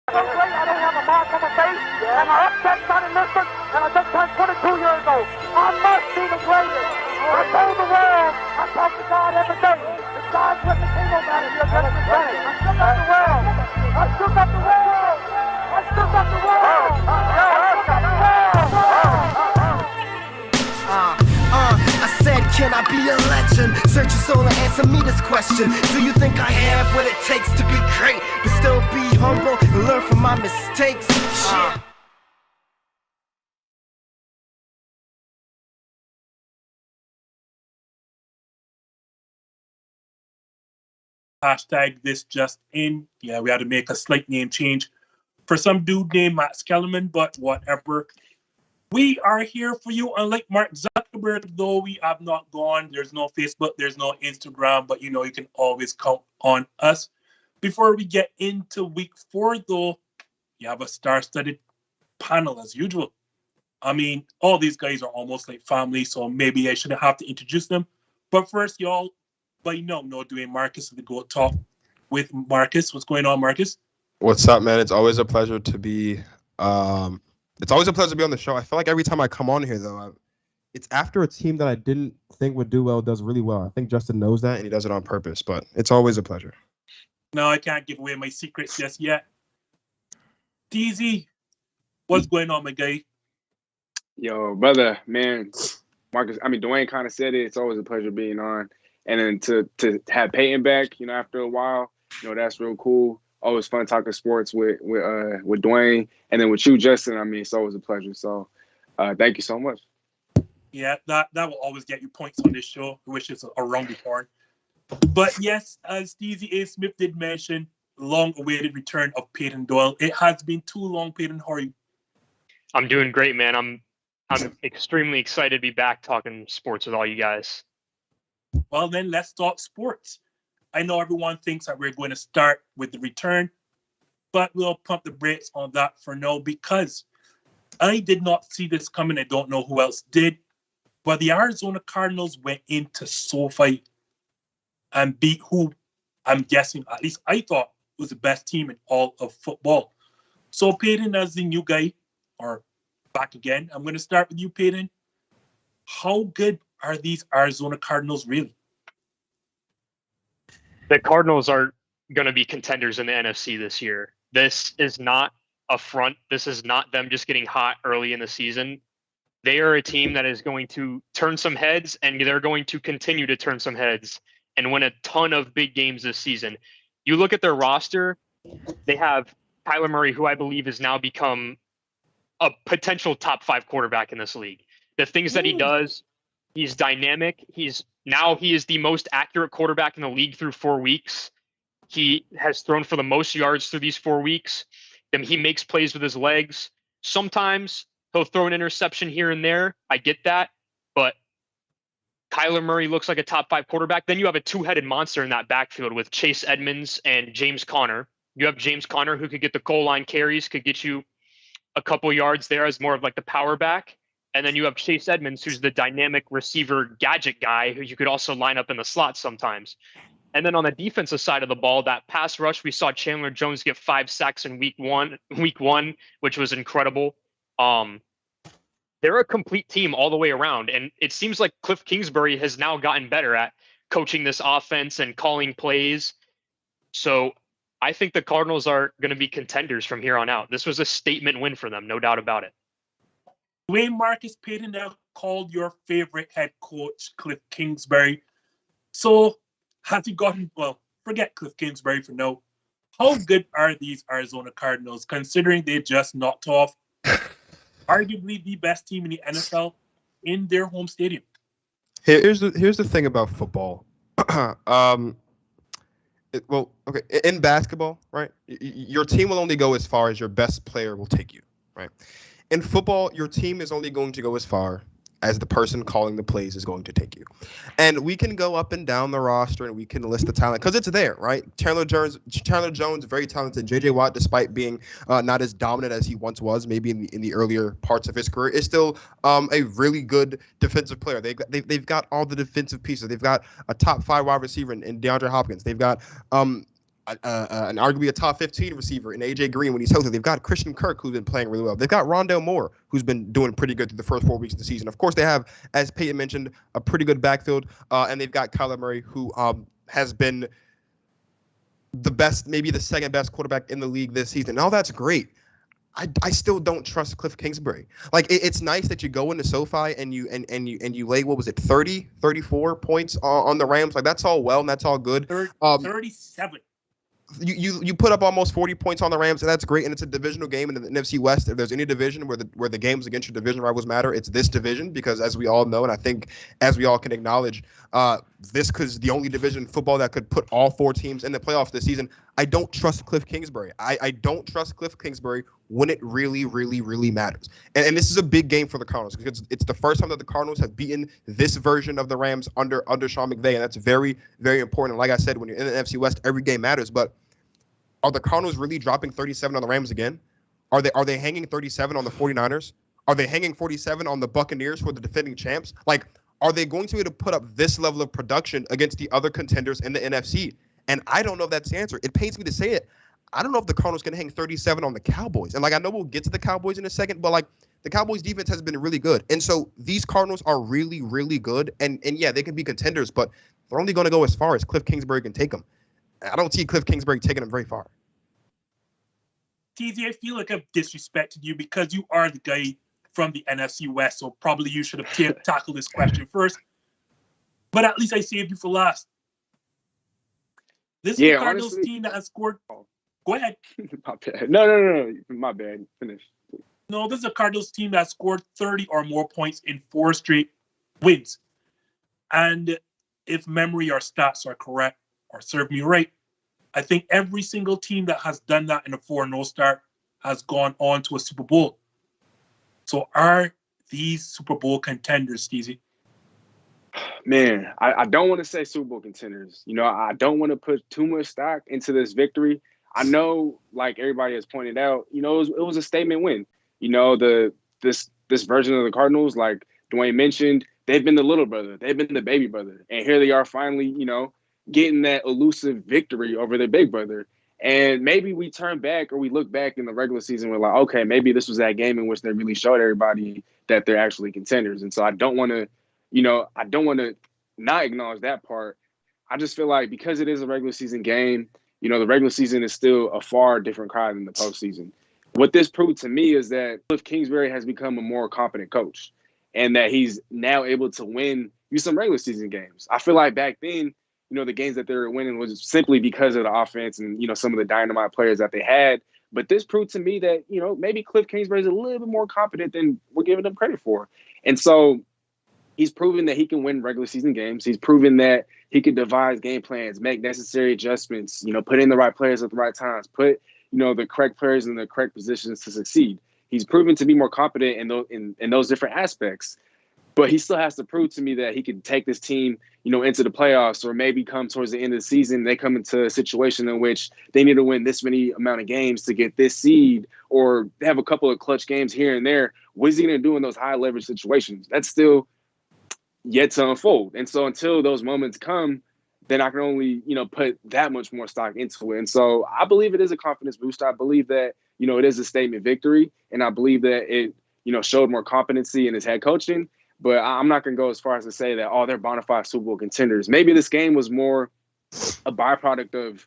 So great, I don't have a mark on my face, and I upset Sonny Liston, and I just turned 22 years old. I must be the greatest. I told the world, I talk to God every day. If God's with me, ain't no matter, he'll get me straight. I shook up the world. I shook up the world. I shook up the world. I shook up the world. I said, can I be a legend? Search your soul and answer me this question. Do you think I have what it takes to be great, but still be humble and learn from my mistakes? Shit. Hashtag this just in. Yeah, we had to make a slight name change for some dude named Matt Skellerman, but whatever. We are here for you, unlike Mark Zuckerberg, though we have not gone. There's no Facebook, there's no Instagram, but you can always count on us. Before we get into week 4, though, you have a star-studded panel as usual. I mean, all these guys are almost like family, so maybe I shouldn't have to introduce them. But first, y'all, by now know Dwayne Marcus of the G.O.A.T Talk with Marcus. What's going on, Marcus? What's up, man? It's always a pleasure to be on the show. I feel like every time I come on here, though, it's after a team that I didn't think would do well does really well. I think Justin knows that, and he does it on purpose, but it's always a pleasure. No, I can't give away my secrets just yet. Steezy, what's going on, my guy? Yo, brother, man, Dwayne kind of said it. It's always a pleasure being on. And then to have Payton back, after a while, that's real cool. Always fun talking sports with Dwayne, and then with you, Justin. I mean, it's always a pleasure. So, thank you so much. Yeah, that will always get you points on this show, which is a round of horn. But yes, as Steezy A. Smith did mention, long-awaited return of Payton Doyle. It has been too long, Payton. How are you? I'm doing great, man. I'm extremely excited to be back talking sports with all you guys. Well, then let's talk sports. I know everyone thinks that we're going to start with the return, but we'll pump the brakes on that for now because I did not see this coming. I don't know who else did, but the Arizona Cardinals went into SoFi and beat who I'm guessing, at least I thought, was the best team in all of football. So Payton, as the new guy, or back again, I'm going to start with you, Payton. How good are these Arizona Cardinals really? The Cardinals are going to be contenders in the NFC this year. This is not a front. This is not them just getting hot early in the season. They are a team that is going to turn some heads, and they're going to continue to turn some heads and win a ton of big games this season. You look at their roster, they have Kyler Murray, who I believe has now become a potential top 5 quarterback in this league. The things that he does, he's dynamic. He is the most accurate quarterback in the league through 4 weeks. He has thrown for the most yards through these 4 weeks. And he makes plays with his legs. Sometimes he'll throw an interception here and there. I get that. But Kyler Murray looks like a top 5 quarterback. Then you have a 2-headed monster in that backfield with Chase Edmonds and James Conner. You have James Conner, who could get the goal line carries, could get you a couple yards there as more of like the power back. And then you have Chase Edmonds, who's the dynamic receiver gadget guy who you could also line up in the slot sometimes. And then on the defensive side of the ball, that pass rush, we saw Chandler Jones get 5 sacks in week one, which was incredible. They're a complete team all the way around. And it seems like Cliff Kingsbury has now gotten better at coaching this offense and calling plays. So I think the Cardinals are going to be contenders from here on out. This was a statement win for them, no doubt about it. Dwayne Marcus, Payton now called your favorite head coach, Cliff Kingsbury. So has he gotten, well, forget Cliff Kingsbury for now. How good are these Arizona Cardinals, considering they just knocked off arguably the best team in the NFL in their home stadium? Here's the thing about football. In basketball, right? Your team will only go as far as your best player will take you, right? In football, your team is only going to go as far as the person calling the plays is going to take you. And we can go up and down the roster and we can list the talent because it's there, right? Chandler Jones, very talented. J.J. Watt, despite being not as dominant as he once was, maybe in the earlier parts of his career, is still a really good defensive player. They've got all the defensive pieces. They've got a top 5 wide receiver in DeAndre Hopkins. They've got an arguably a top 15 receiver in AJ Green when he's healthy. They've got Christian Kirk, who's been playing really well. They've got Rondale Moore, who's been doing pretty good through the first 4 weeks of the season. Of course, they have, as Peyton mentioned, a pretty good backfield, and they've got Kyler Murray, who has been the best, maybe the second best quarterback in the league this season. And all that's great. I still don't trust Cliff Kingsbury. Like it's nice that you go into SoFi and you lay, what was it, 34 points on the Rams. Like that's all well and that's all good. 37. You put up almost 40 points on the Rams, and that's great. And it's a divisional game in the NFC West. If there's any division where the games against your division rivals matter, it's this division, because as we all know, and I think as we all can acknowledge, this is the only division in football that could put all 4 teams in the playoffs this season. I don't trust Cliff Kingsbury. I don't trust Cliff Kingsbury when it really, really, really matters. And this is a big game for the Cardinals, because it's the first time that the Cardinals have beaten this version of the Rams under Sean McVay, and that's very, very important. And like I said, when you're in the NFC West, every game matters. But are the Cardinals really dropping 37 on the Rams again? Are they hanging 37 on the 49ers? Are they hanging 47 on the Buccaneers, who are the defending champs? Like, are they going to be able to put up this level of production against the other contenders in the NFC? And I don't know if that's the answer. It pains me to say it. I don't know if the Cardinals can hang 37 on the Cowboys. And, like, I know we'll get to the Cowboys in a second, but, like, the Cowboys' defense has been really good. And so these Cardinals are really, really good. And yeah, they can be contenders, but they're only going to go as far as Cliff Kingsbury can take them. I don't see Cliff Kingsbury taking them very far. TZ, I feel like I've disrespected you because you are the guy from the NFC West, so probably you should have tackled this question first. But at least I saved you for last. This is the Cardinals team that has scored. Go ahead. My bad. No. My bad. Finish. No, this is a Cardinals team that scored 30 or more points in 4 straight wins. And if memory or stats are correct or serve me right, I think every single team that has done that in a 4-0 start has gone on to a Super Bowl. So are these Super Bowl contenders, Steezy? Man, I don't want to say Super Bowl contenders. You know, I don't want to put too much stock into this victory. I know, like everybody has pointed out, you know, it was a statement win. You know, this version of the Cardinals, like Dwayne mentioned, they've been the little brother. They've been the baby brother. And here they are finally, you know, getting that elusive victory over their big brother. And maybe we turn back or we look back in the regular season, we're like, okay, maybe this was that game in which they really showed everybody that they're actually contenders. And so I don't want to not acknowledge that part. I just feel like because it is a regular season game, you know, the regular season is still a far different crowd than the postseason. What this proved to me is that Cliff Kingsbury has become a more competent coach and that he's now able to win some regular season games. I feel like back then, you know, the games that they were winning was simply because of the offense and, you know, some of the dynamite players that they had. But this proved to me that, you know, maybe Cliff Kingsbury is a little bit more competent than we're giving him credit for. And so he's proven that he can win regular season games. He's proven that he can devise game plans, make necessary adjustments, you know, put in the right players at the right times, put, you know, the correct players in the correct positions to succeed. He's proven to be more competent in those different aspects. But he still has to prove to me that he can take this team, you know, into the playoffs, or maybe come towards the end of the season, they come into a situation in which they need to win this many amount of games to get this seed, or they have a couple of clutch games here and there. What is he going to do in those high leverage situations? That's still yet to unfold. And so until those moments come, then I can only, you know, put that much more stock into it. And so I believe it is a confidence boost. I believe that, you know, it is a statement victory. And I believe that it, you know, showed more competency in his head coaching. But I'm not going to go as far as to say that, oh, they're bona fide Super Bowl contenders. Maybe this game was more a byproduct of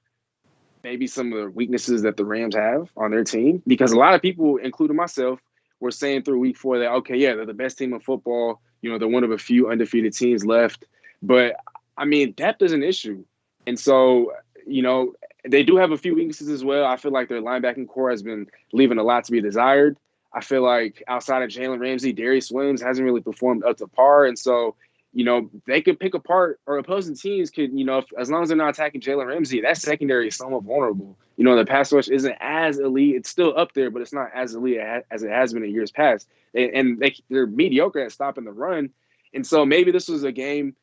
maybe some of the weaknesses that the Rams have on their team. Because a lot of people, including myself, were saying through week 4 that, okay, yeah, they're the best team in football. You know, they're one of a few undefeated teams left. But, I mean, depth is an issue. And so, you know, they do have a few weaknesses as well. I feel like their linebacking core has been leaving a lot to be desired. I feel like outside of Jalen Ramsey, Darius Williams hasn't really performed up to par. And so, you know, they could pick apart, or opposing teams could, you know, as long as they're not attacking Jalen Ramsey, that secondary is somewhat vulnerable. You know, the pass rush isn't as elite. It's still up there, but it's not as elite as it has been in years past. And they're mediocre at stopping the run. And so maybe this was a game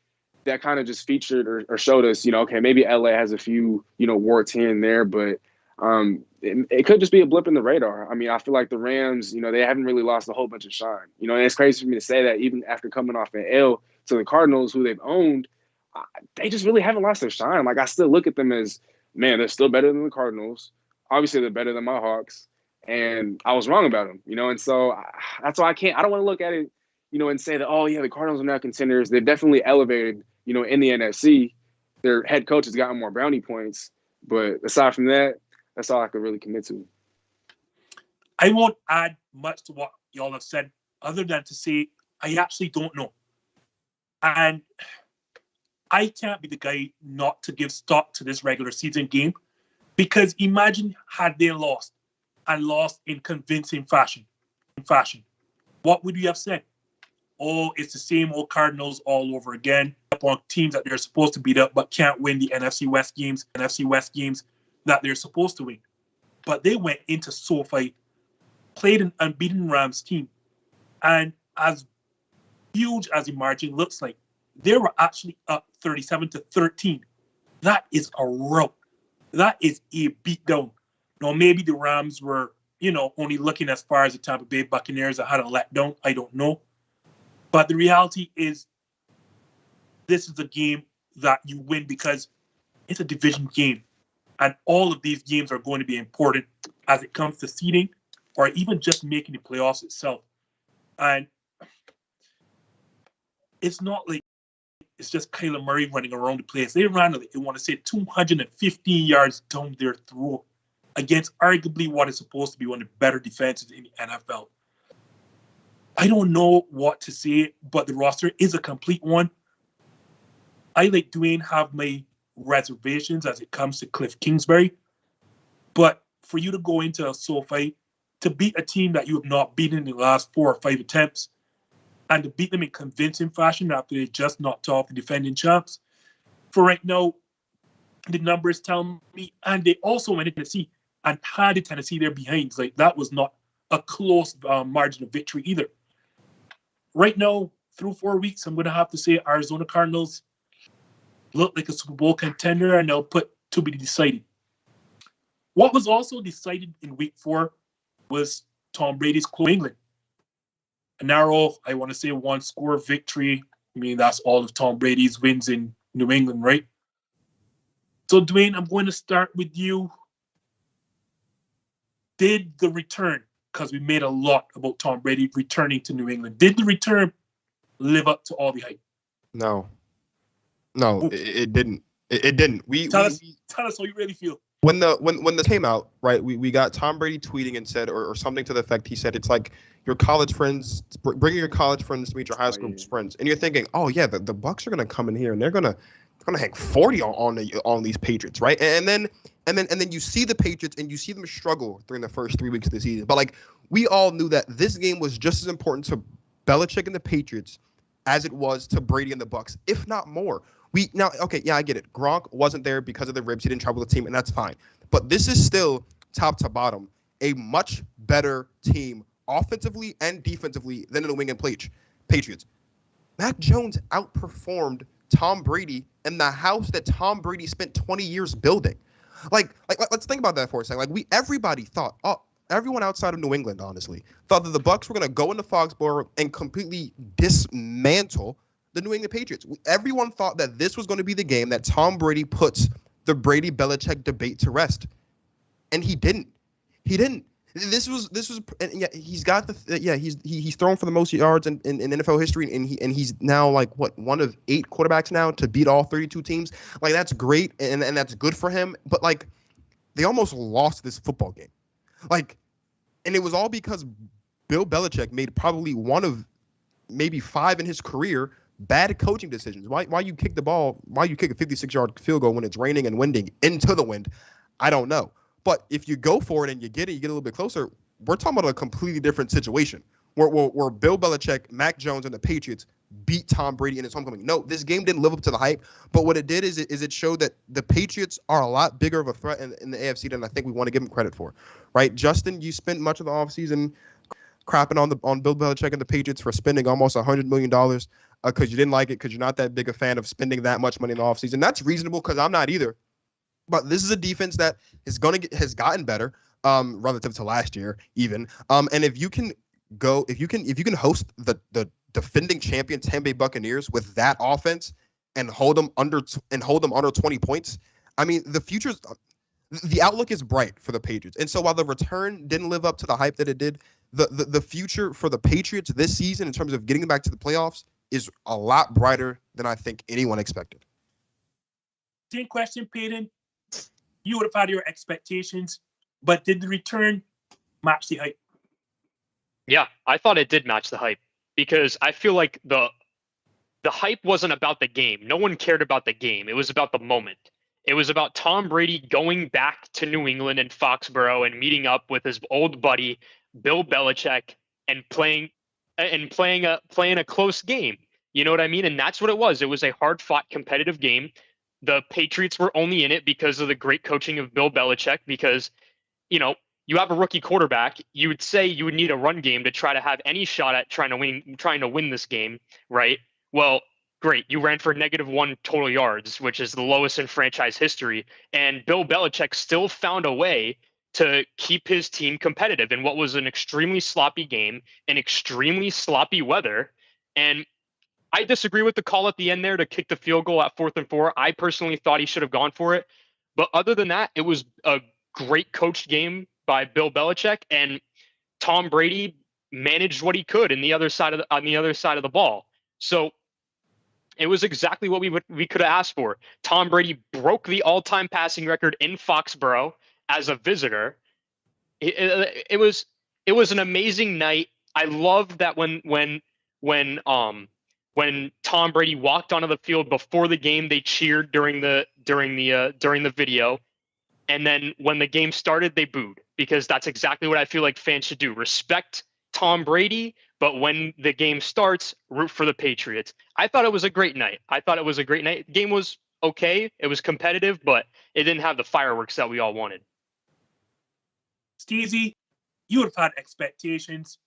that kind of just featured or showed us, you know, okay, maybe LA has a few, you know, warts here and there, but it could just be a blip in the radar. I mean, I feel like the Rams, you know, they haven't really lost a whole bunch of shine. You know, and it's crazy for me to say that even after coming off an L to the Cardinals, who they've owned, they just really haven't lost their shine. Like, I still look at them as man, they're still better than the Cardinals. Obviously, they're better than my Hawks. And I was wrong about them, and so that's why I don't want to look at it, and say that, oh, yeah, the Cardinals are now contenders. They've definitely elevated, in the NFC. Their head coach has gotten more brownie points. But aside from that, that's all I could really commit to. I won't add much to what y'all have said other than to say I actually don't know. And I can't be the guy not to give stock to this regular season game, because imagine had they lost and lost in convincing fashion. What would you have said? Oh, it's the same old Cardinals all over again, on teams that they're supposed to beat up but can't win the NFC West games that they're supposed to win. But they went into SoFi, played an unbeaten Rams team, and as huge as the margin looks like, they were actually up 37-13. That is a rout. That is a beatdown. Now, maybe the Rams were, only looking as far as the Tampa Bay Buccaneers that had a letdown. I don't know. But the reality is, this is a game that you win because it's a division game. And all of these games are going to be important as it comes to seeding or even just making the playoffs itself. And it's not like it's just Kyler Murray running around the place. They ran, I want to say, 215 yards down their throat against arguably what is supposed to be one of the better defenses in the NFL. I don't know what to say, but the roster is a complete one. I, like Dwayne, have my reservations as it comes to Cliff Kingsbury. But for you to go into a SoFi, to beat a team that you have not beaten in the last 4 or 5 attempts, and to beat them in convincing fashion after they just knocked off the defending champs, for right now, the numbers tell me, and they also went into Tennessee and had the Tennessee there behind. Like, that was not a close margin of victory either. Right now, through 4 weeks, I'm going to have to say Arizona Cardinals look like a Super Bowl contender, and they'll put to be decided. What was also decided in week 4 was Tom Brady's New England. A narrow, I want to say, 1-score victory. I mean, that's all of Tom Brady's wins in New England, right? So, Dwayne, I'm going to start with you. Did the return, because we made a lot about Tom Brady returning to New England, did the return live up to all the hype? No, it didn't. It didn't. Tell us how you really feel. When the came out, right, we got Tom Brady tweeting and said, or something to the effect, he said, it's like your college friends, bringing your college friends to meet your high school friends. And you're thinking, oh, yeah, the Bucs are going to come in here and they're going to hang 40 on these Patriots, right? And then you see the Patriots and you see them struggle during the first 3 weeks of the season. But, like, we all knew that this game was just as important to Belichick and the Patriots as it was to Brady and the Bucs, if not more. I get it. Gronk wasn't there because of the ribs. He didn't travel the team, and that's fine. But this is still, top to bottom, a much better team offensively and defensively than the New England Patriots. Mac Jones outperformed Tom Brady in the house that Tom Brady spent 20 years building. Like let's think about that for a second. Like, everybody thought, everyone outside of New England, honestly, thought that the Bucs were going to go into Foxborough and completely dismantle the New England Patriots. Everyone thought that this was going to be the game that Tom Brady puts the Brady-Belichick debate to rest, and he didn't. This was, and yeah, he's got he's thrown for the most yards in NFL history, and he's now like one of 8 quarterbacks now to beat all 32 teams. Like, that's great, and that's good for him. But, like, they almost lost this football game, like, and it was all because Bill Belichick made probably one of maybe 5 in his career bad coaching decisions. Why you kick the ball? Why you kick a 56-yard field goal when it's raining and winding into the wind? I don't know. But if you go for it and you get a little bit closer, we're talking about a completely different situation where Bill Belichick, Mac Jones, and the Patriots beat Tom Brady in his homecoming. No, this game didn't live up to the hype, but what it did is it showed that the Patriots are a lot bigger of a threat in the AFC than I think we want to give them credit for, right? Justin, you spent much of the offseason crapping on Bill Belichick and the Patriots for spending almost $100 million because you didn't like it, because you're not that big a fan of spending that much money in the offseason. That's reasonable, because I'm not either. But this is a defense that has gotten better relative to last year, even. And if you can host the defending champion Tampa Bay Buccaneers with that offense and hold them under 20 points, I mean, the outlook is bright for the Patriots. And so while the return didn't live up to the hype that it did, the future for the Patriots this season in terms of getting back to the playoffs is a lot brighter than I think anyone expected. Same question, Payton. You would have had your expectations, but did the return match the hype? Yeah, I thought it did match the hype because I feel like the hype wasn't about the game. No one cared about the game. It was about the moment. It was about Tom Brady going back to New England and Foxborough and meeting up with his old buddy Bill Belichick and playing a close game. You know what I mean? And that's what it was. It was a hard-fought competitive game. The Patriots were only in it because of the great coaching of Bill Belichick because, you know, you have a rookie quarterback, you would say you would need a run game to try to have any shot at trying to win this game, right? Well, great. You ran for -1 total yards, which is the lowest in franchise history. And Bill Belichick still found a way to keep his team competitive in what was an extremely sloppy game and extremely sloppy weather. And I disagree with the call at the end there to kick the field goal at 4th and 4. I personally thought he should have gone for it. But other than that, it was a great coached game by Bill Belichick, and Tom Brady managed what he could on the other side of the ball. So it was exactly what we could have asked for. Tom Brady broke the all-time passing record in Foxborough as a visitor. It was an amazing night. I love that when Tom Brady walked onto the field before the game, they cheered during the video. And then when the game started, they booed because that's exactly what I feel like fans should do. Respect Tom Brady, but when the game starts, root for the Patriots. I thought it was a great night. The game was okay. It was competitive, but it didn't have the fireworks that we all wanted. Steezy, you would have had expectations.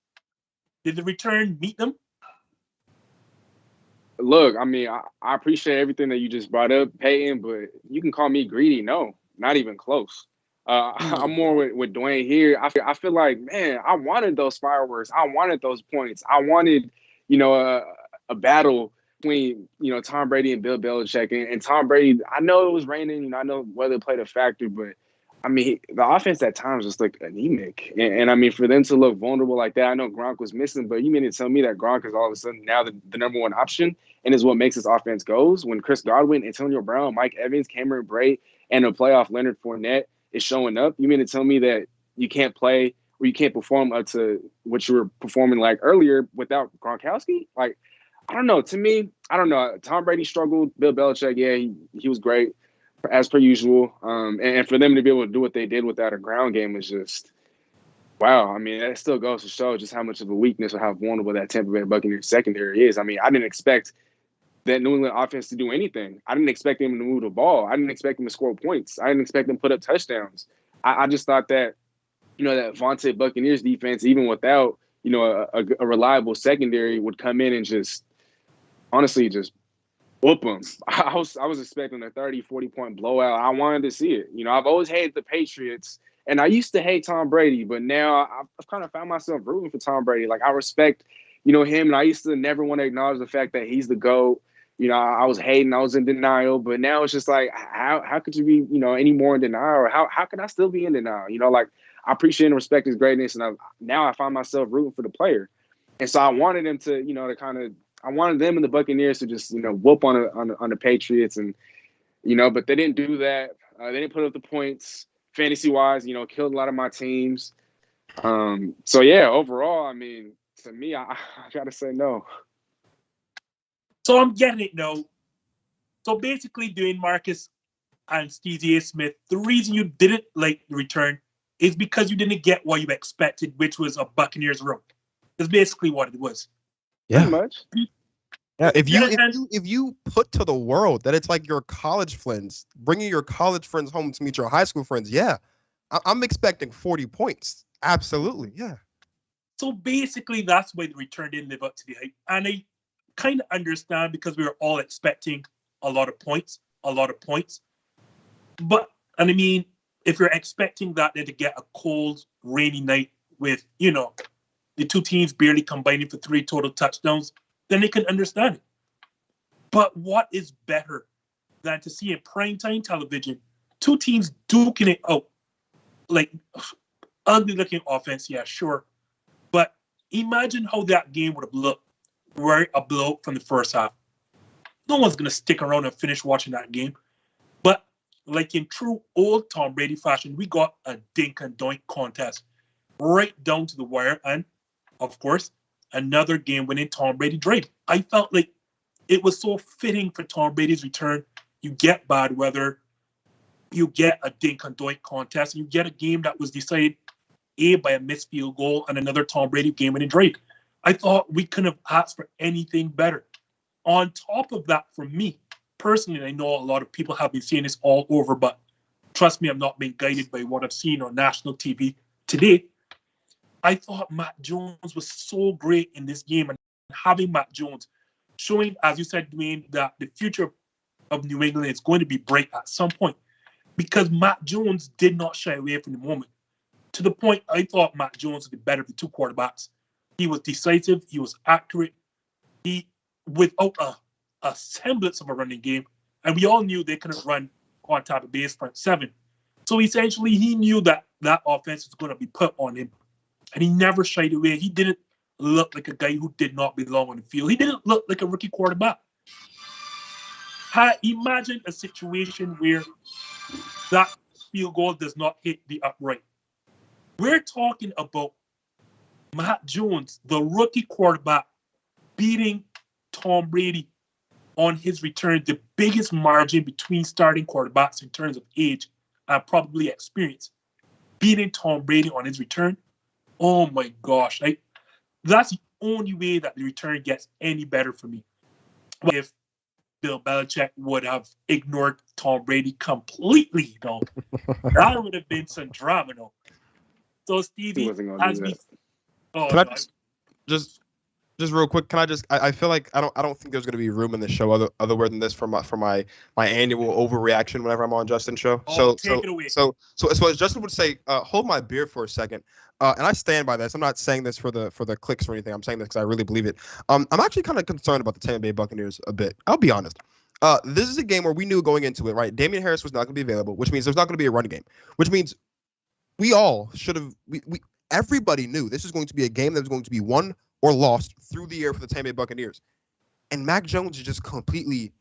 Did the return meet them? Look, I mean, I appreciate everything that you just brought up, Peyton, but you can call me greedy. No, not even close. I'm more with Dwayne here. I feel like, man, I wanted those fireworks. I wanted those points. I wanted, a battle between, Tom Brady and Bill Belichick. And Tom Brady, I know it was raining. I know weather played a factor, but I mean, the offense at times just looked anemic. And I mean, for them to look vulnerable like that, I know Gronk was missing, but you mean to tell me that Gronk is all of a sudden now the number one option and is what makes this offense goes? When Chris Godwin, Antonio Brown, Mike Evans, Cameron Brate, and a playoff Leonard Fournette is showing up, you mean to tell me that you can't play or you can't perform up to what you were performing like earlier without Gronkowski? Like, I don't know. To me, I don't know. Tom Brady struggled. Bill Belichick, yeah, he was great as per usual. And for them to be able to do what they did without a ground game is just, wow. I mean, that still goes to show just how much of a weakness or how vulnerable that Tampa Bay Buccaneers secondary is. I mean, I didn't expect that New England offense to do anything. I didn't expect them to move the ball. I didn't expect them to score points. I didn't expect them to put up touchdowns. I just thought that, that Vontae Buccaneers defense, even without, a reliable secondary, would come in and just, honestly, just whoop them. I was expecting a 30, 40-point blowout. I wanted to see it. I've always hated the Patriots, and I used to hate Tom Brady, but now I've kind of found myself rooting for Tom Brady. Like, I respect, him, and I used to never want to acknowledge the fact that he's the GOAT. I was hating, I was in denial, but now it's just like, how could you be, any more in denial? Or how can I still be in denial? I appreciate and respect his greatness, and now I find myself rooting for the player. And so I wanted him to, I wanted them and the Buccaneers to just, whoop on the Patriots, and but they didn't do that. They didn't put up the points fantasy wise. Killed a lot of my teams. So yeah, overall, I mean, to me, I gotta say no. So I'm getting it no. So basically, Dwayne, Marcus, and Steezy A. Smith, the reason you didn't like the return is because you didn't get what you expected, which was a Buccaneers run. That's basically what it was. Yeah. Pretty much. Yeah, if you put to the world that it's like your college friends, bringing your college friends home to meet your high school friends, yeah, I'm expecting 40 points. Absolutely, yeah. So basically, that's why the return didn't live up to the hype. And I kind of understand because we were all expecting a lot of points. But, and I mean, if you're expecting that then to get a cold, rainy night with, the two teams barely combining for 3 total touchdowns, then they can understand it. But what is better than to see in primetime television two teams duking it out, like ugly looking offense, yeah, sure. But imagine how that game would have looked right a blow from the first half. No one's gonna stick around and finish watching that game. But like in true old Tom Brady fashion, we got a dink and doink contest right down to the wire, and of course, another game-winning Tom Brady drive. I felt like it was so fitting for Tom Brady's return. You get bad weather, you get a dink and doink contest, and you get a game that was decided by a missed field goal and another Tom Brady game-winning drive. I thought we couldn't have asked for anything better. On top of that, for me, personally, I know a lot of people have been saying this all over, but trust me, I'm not being guided by what I've seen on national TV today. I thought Matt Jones was so great in this game, and having Matt Jones showing, as you said, Dwayne, that the future of New England is going to be bright at some point, because Matt Jones did not shy away from the moment. To the point, I thought Matt Jones was the better of the two quarterbacks. He was decisive, he was accurate, he without a semblance of a running game, and we all knew they couldn't run on top of base front seven. So essentially, he knew that that offense was going to be put on him, and he never shied away. He didn't look like a guy who did not belong on the field. He didn't look like a rookie quarterback. Imagine a situation where that field goal does not hit the upright. We're talking about Matt Jones, the rookie quarterback, beating Tom Brady on his return, the biggest margin between starting quarterbacks in terms of age and probably experience. Beating Tom Brady on his return, oh my gosh. That's the only way that the return gets any better for me. If Bill Belichick would have ignored Tom Brady completely, that would have been some drama, So, Stevie, as we... Oh, can I just real quick, can I just I feel like I don't think there's going to be room in the show other than this for my annual overreaction whenever I'm on Justin's show. Take it away. So as Justin would say, hold my beer for a second. And I stand by this. I'm not saying this for the clicks or anything. I'm saying this because I really believe it. I'm actually kind of concerned about the Tampa Bay Buccaneers a bit. I'll be honest. This is a game where we knew going into it, right? Damian Harris was not going to be available, which means there's not going to be a running game, which means we all should have everybody knew this is going to be a game that was going to be won or lost through the air for the Tampa Bay Buccaneers. And Mac Jones just completely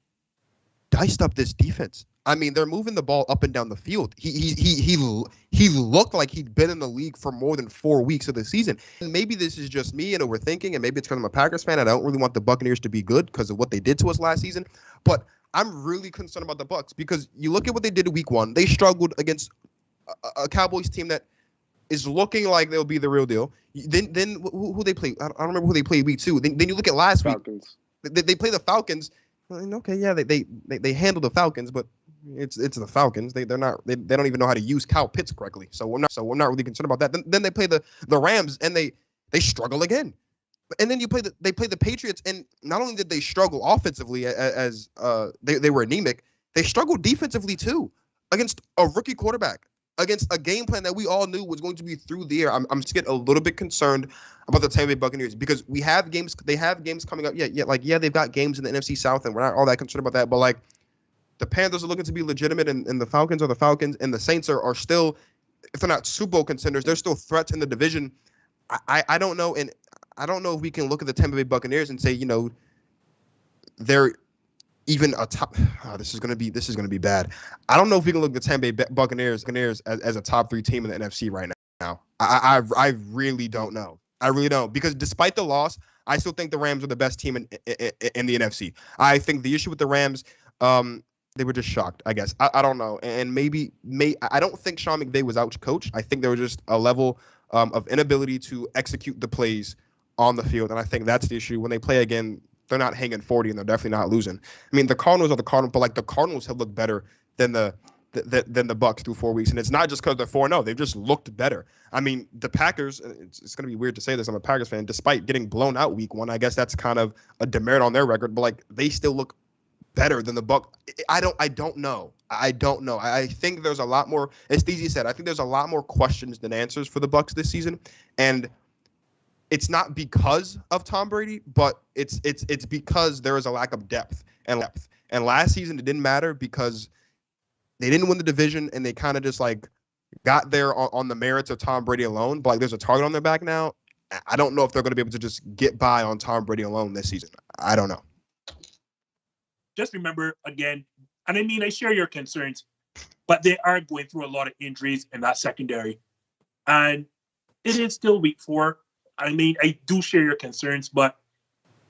diced up this defense. I mean, they're moving the ball up and down the field. He looked like he'd been in the league for more than 4 weeks of the season. And maybe this is just me and overthinking, and maybe it's because I'm a Packers fan and I don't really want the Buccaneers to be good because of what they did to us last season. But I'm really concerned about the Bucs because you look at what they did in week 1. They struggled against a Cowboys team that is looking like they'll be the real deal. Then who they play? I don't remember who they played week 2. Then you look at last Falcons. week. They play the Falcons. Okay, yeah, they handle the Falcons, but it's the Falcons. They don't even know how to use Kyle Pitts correctly. So we're not really concerned about that. Then they play the Rams and they struggle again. And then they play the Patriots, and not only did they struggle offensively as they were anemic, they struggled defensively too against a rookie quarterback, against a game plan that we all knew was going to be through the air. I'm just getting a little bit concerned about the Tampa Bay Buccaneers because they have games coming up. Yeah, they've got games in the NFC South, and we're not all that concerned about that. But like, the Panthers are looking to be legitimate, and the Falcons are the Falcons, and the Saints are still, if they're not Super Bowl contenders, they're still threats in the division. I don't know, and I don't know if we can look at the Tampa Bay Buccaneers and say, they're even a top. Oh, this is gonna be bad. I don't know if we can look at the Tampa Bay Buccaneers as a top 3 team in the NFC right now. I really don't know. I really don't, because despite the loss, I still think the Rams are the best team in the NFC. I think the issue with the Rams, they were just shocked, I guess. I don't know, and I don't think Sean McVay was out-coached. I think there was just a level of inability to execute the plays on the field, and I think that's the issue. When they play again, they're not hanging 40, and they're definitely not losing. I mean, the Cardinals are the Cardinals, but like the Cardinals have looked better than the Bucs through 4 weeks, and it's not just because they're 4-0. They've just looked better. I mean, the Packers. It's going to be weird to say this. I'm a Packers fan. Despite getting blown out week 1, I guess that's kind of a demerit on their record. But like, they still look better than the Bucs. I don't know. I think there's a lot more. As Steezy said, I think there's a lot more questions than answers for the Bucs this season, and it's not because of Tom Brady, but it's because there is a lack of depth. And last season it didn't matter because they didn't win the division, and they kind of just like got there on the merits of Tom Brady alone. But like, there's a target on their back now. I don't know if they're going to be able to just get by on Tom Brady alone this season. I don't know. Just remember again, and I mean, I share your concerns, but they are going through a lot of injuries in that secondary, and it is still week 4. I mean, I do share your concerns, but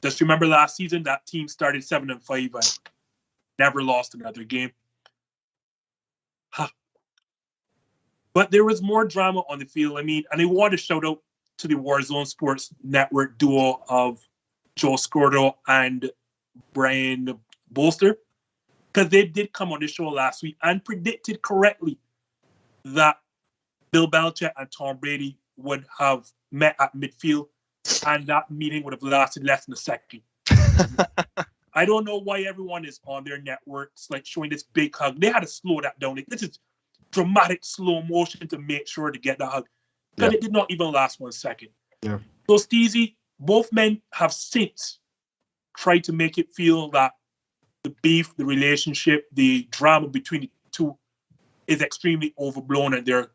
just remember last season that team started 7-5 and never lost another game. Huh. But there was more drama on the field. I mean, and I want to shout out to the Warzone Sports Network duo of Joe Scordo and Brian Bolster, because they did come on the show last week and predicted correctly that Bill Belichick and Tom Brady would have met at midfield, and that meeting would have lasted less than a second. I don't know why everyone is on their networks like showing this big hug. They had to slow that down. Like, this is dramatic slow motion to make sure to get the hug, because it did not even last 1 second. Yeah. So, Steezy, both men have since tried to make it feel that the beef, the relationship, the drama between the two is extremely overblown and they're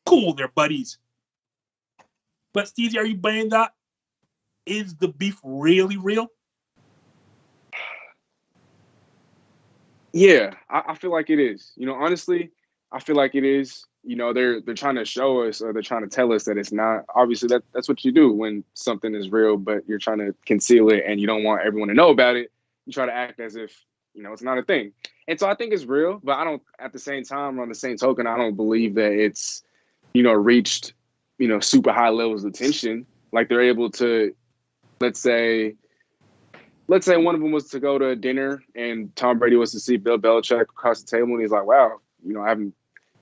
cool, they're buddies. But Steezy, are you buying that? Is the beef really real? Yeah, I feel like it is. You know, honestly, I feel like it is. You know, they're trying to show us, or they're trying to tell us that it's not. Obviously, that's what you do when something is real, but you're trying to conceal it and you don't want everyone to know about it. You try to act as if, you know, it's not a thing. And so I think it's real, but I don't, at the same time, on the same token, I don't believe that it's, you know, reached, you know, super high levels of tension. Like, they're able to, let's say one of them was to go to dinner and Tom Brady was to see Bill Belichick across the table, and he's like, wow, you know, I haven't, you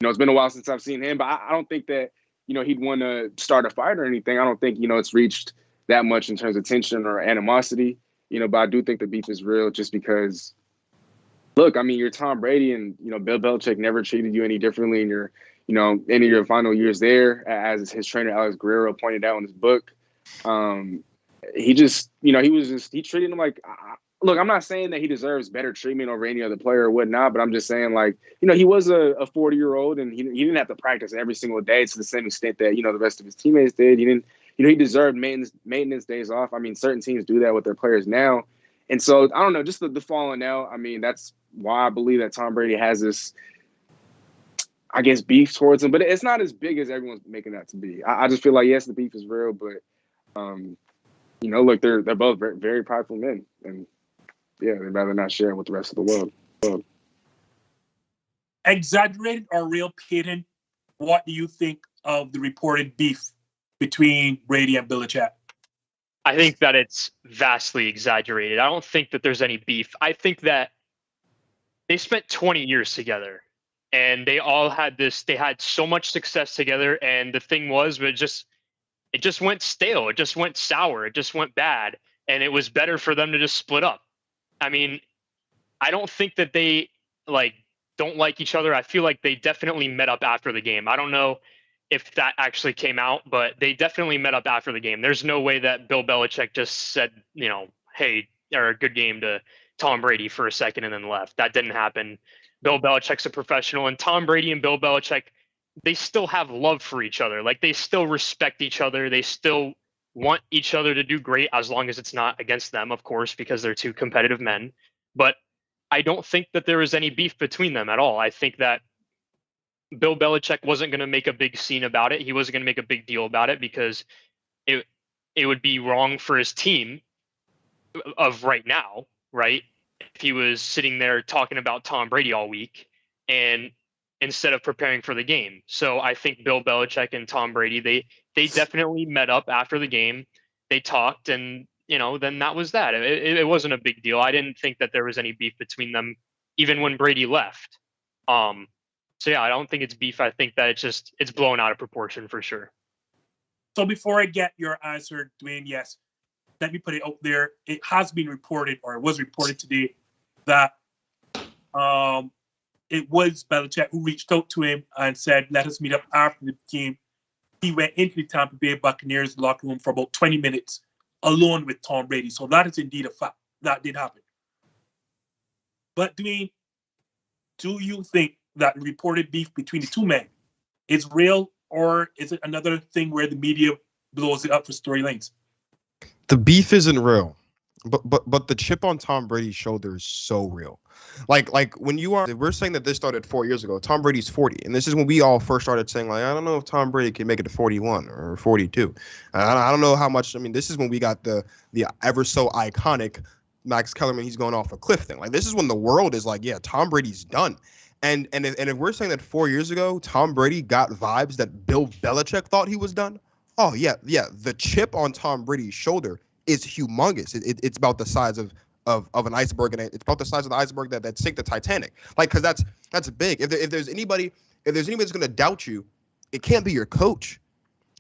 know, it's been a while since I've seen him, but I don't think that, you know, he'd want to start a fight or anything. I don't think, you know, it's reached that much in terms of tension or animosity, you know, but I do think the beef is real, just because, look, I mean, you're Tom Brady, and, you know, Bill Belichick never treated you any differently in your, you know, any of your final years there, as his trainer, Alex Guerrero, pointed out in his book. He just, you know, he treated him like, look, I'm not saying that he deserves better treatment over any other player or whatnot, but I'm just saying, like, you know, he was a 40-year-old, and he didn't have to practice every single day to the same extent that, you know, the rest of his teammates did. He didn't, you know, he deserved maintenance days off. I mean, certain teams do that with their players now. And so, I don't know, just the falling out, I mean, that's why I believe that Tom Brady has this, I guess, beef towards him, but it's not as big as everyone's making that to be. I just feel like, yes, the beef is real, but, you know, look, they're both very, very prideful men, and yeah, they'd rather not share it with the rest of the world. Exaggerated or real, Payton? What do you think of the reported beef between Brady and Belichick? I think that it's vastly exaggerated. I don't think that there's any beef. I think that they spent 20 years together, and they all had this. They had so much success together, and the thing was, it just went stale. It just went sour. It just went bad, and it was better for them to just split up. I mean, I don't think that they don't like each other. I feel like they definitely met up after the game. I don't know if that actually came out, but they definitely met up after the game. There's no way that Bill Belichick just said, you know, hey, or a good game to Tom Brady for a second and then left. That didn't happen. Bill Belichick's a professional, and Tom Brady and Bill Belichick, they still have love for each other. Like, they still respect each other. They still want each other to do great, as long as it's not against them, of course, because they're two competitive men. But I don't think that there was any beef between them at all. I think that Bill Belichick wasn't going to make a big scene about it. He wasn't going to make a big deal about it, because it would be wrong for his team of right now, right? If he was sitting there talking about Tom Brady all week, and instead of preparing for the game. So I think Bill Belichick and Tom Brady, they definitely met up after the game. They talked, and, you know, then that was that. It wasn't a big deal. I didn't think that there was any beef between them, even when Brady left. So yeah, I don't think it's beef. I think that it's blown out of proportion for sure. So before I get your answer, Dwayne, yes, let me put it out there. It has been reported, or it was reported today, that it was Belichick who reached out to him and said, let us meet up after the game. He went into the Tampa Bay Buccaneers locker room for about 20 minutes alone with Tom Brady. So that is indeed a fact. That did happen. But Dwayne, do you think that reported beef between the two men is real, or is it another thing where the media blows it up for storylines? The beef isn't real, but the chip on Tom Brady's shoulder is so real. Like when we're saying that this started 4 years ago. Tom Brady's 40, and this is when we all first started saying, like, I don't know if Tom Brady can make it to 41 or 42. I don't know how much. I mean, this is when we got the ever so iconic Max Kellerman, he's going off a cliff thing. Like, this is when the world is like, yeah, Tom Brady's done. And if we're saying that 4 years ago Tom Brady got vibes that Bill Belichick thought he was done, oh yeah. The chip on Tom Brady's shoulder is humongous. It's about the size of an iceberg, and it's about the size of the iceberg that sank the Titanic. Like, because that's big. If there's anybody that's going to doubt you, it can't be your coach.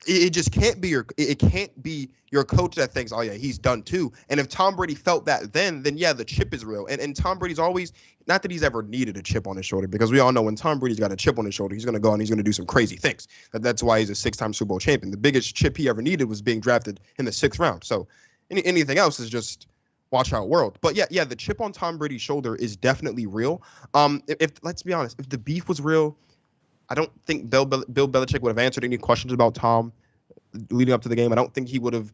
It just can't be it can't be your coach that thinks, oh yeah, he's done too. And if Tom Brady felt that then yeah, the chip is real. And Tom Brady's always, not that he's ever needed a chip on his shoulder, because we all know when Tom Brady's got a chip on his shoulder, he's going to go and he's going to do some crazy things. That's why he's a 6-time Super Bowl champion. The biggest chip he ever needed was being drafted in the 6th round. So anything else is just watch out world. But yeah, the chip on Tom Brady's shoulder is definitely real. If let's be honest, if the beef was real, I don't think Bill Belichick would have answered any questions about Tom leading up to the game. I don't think he would have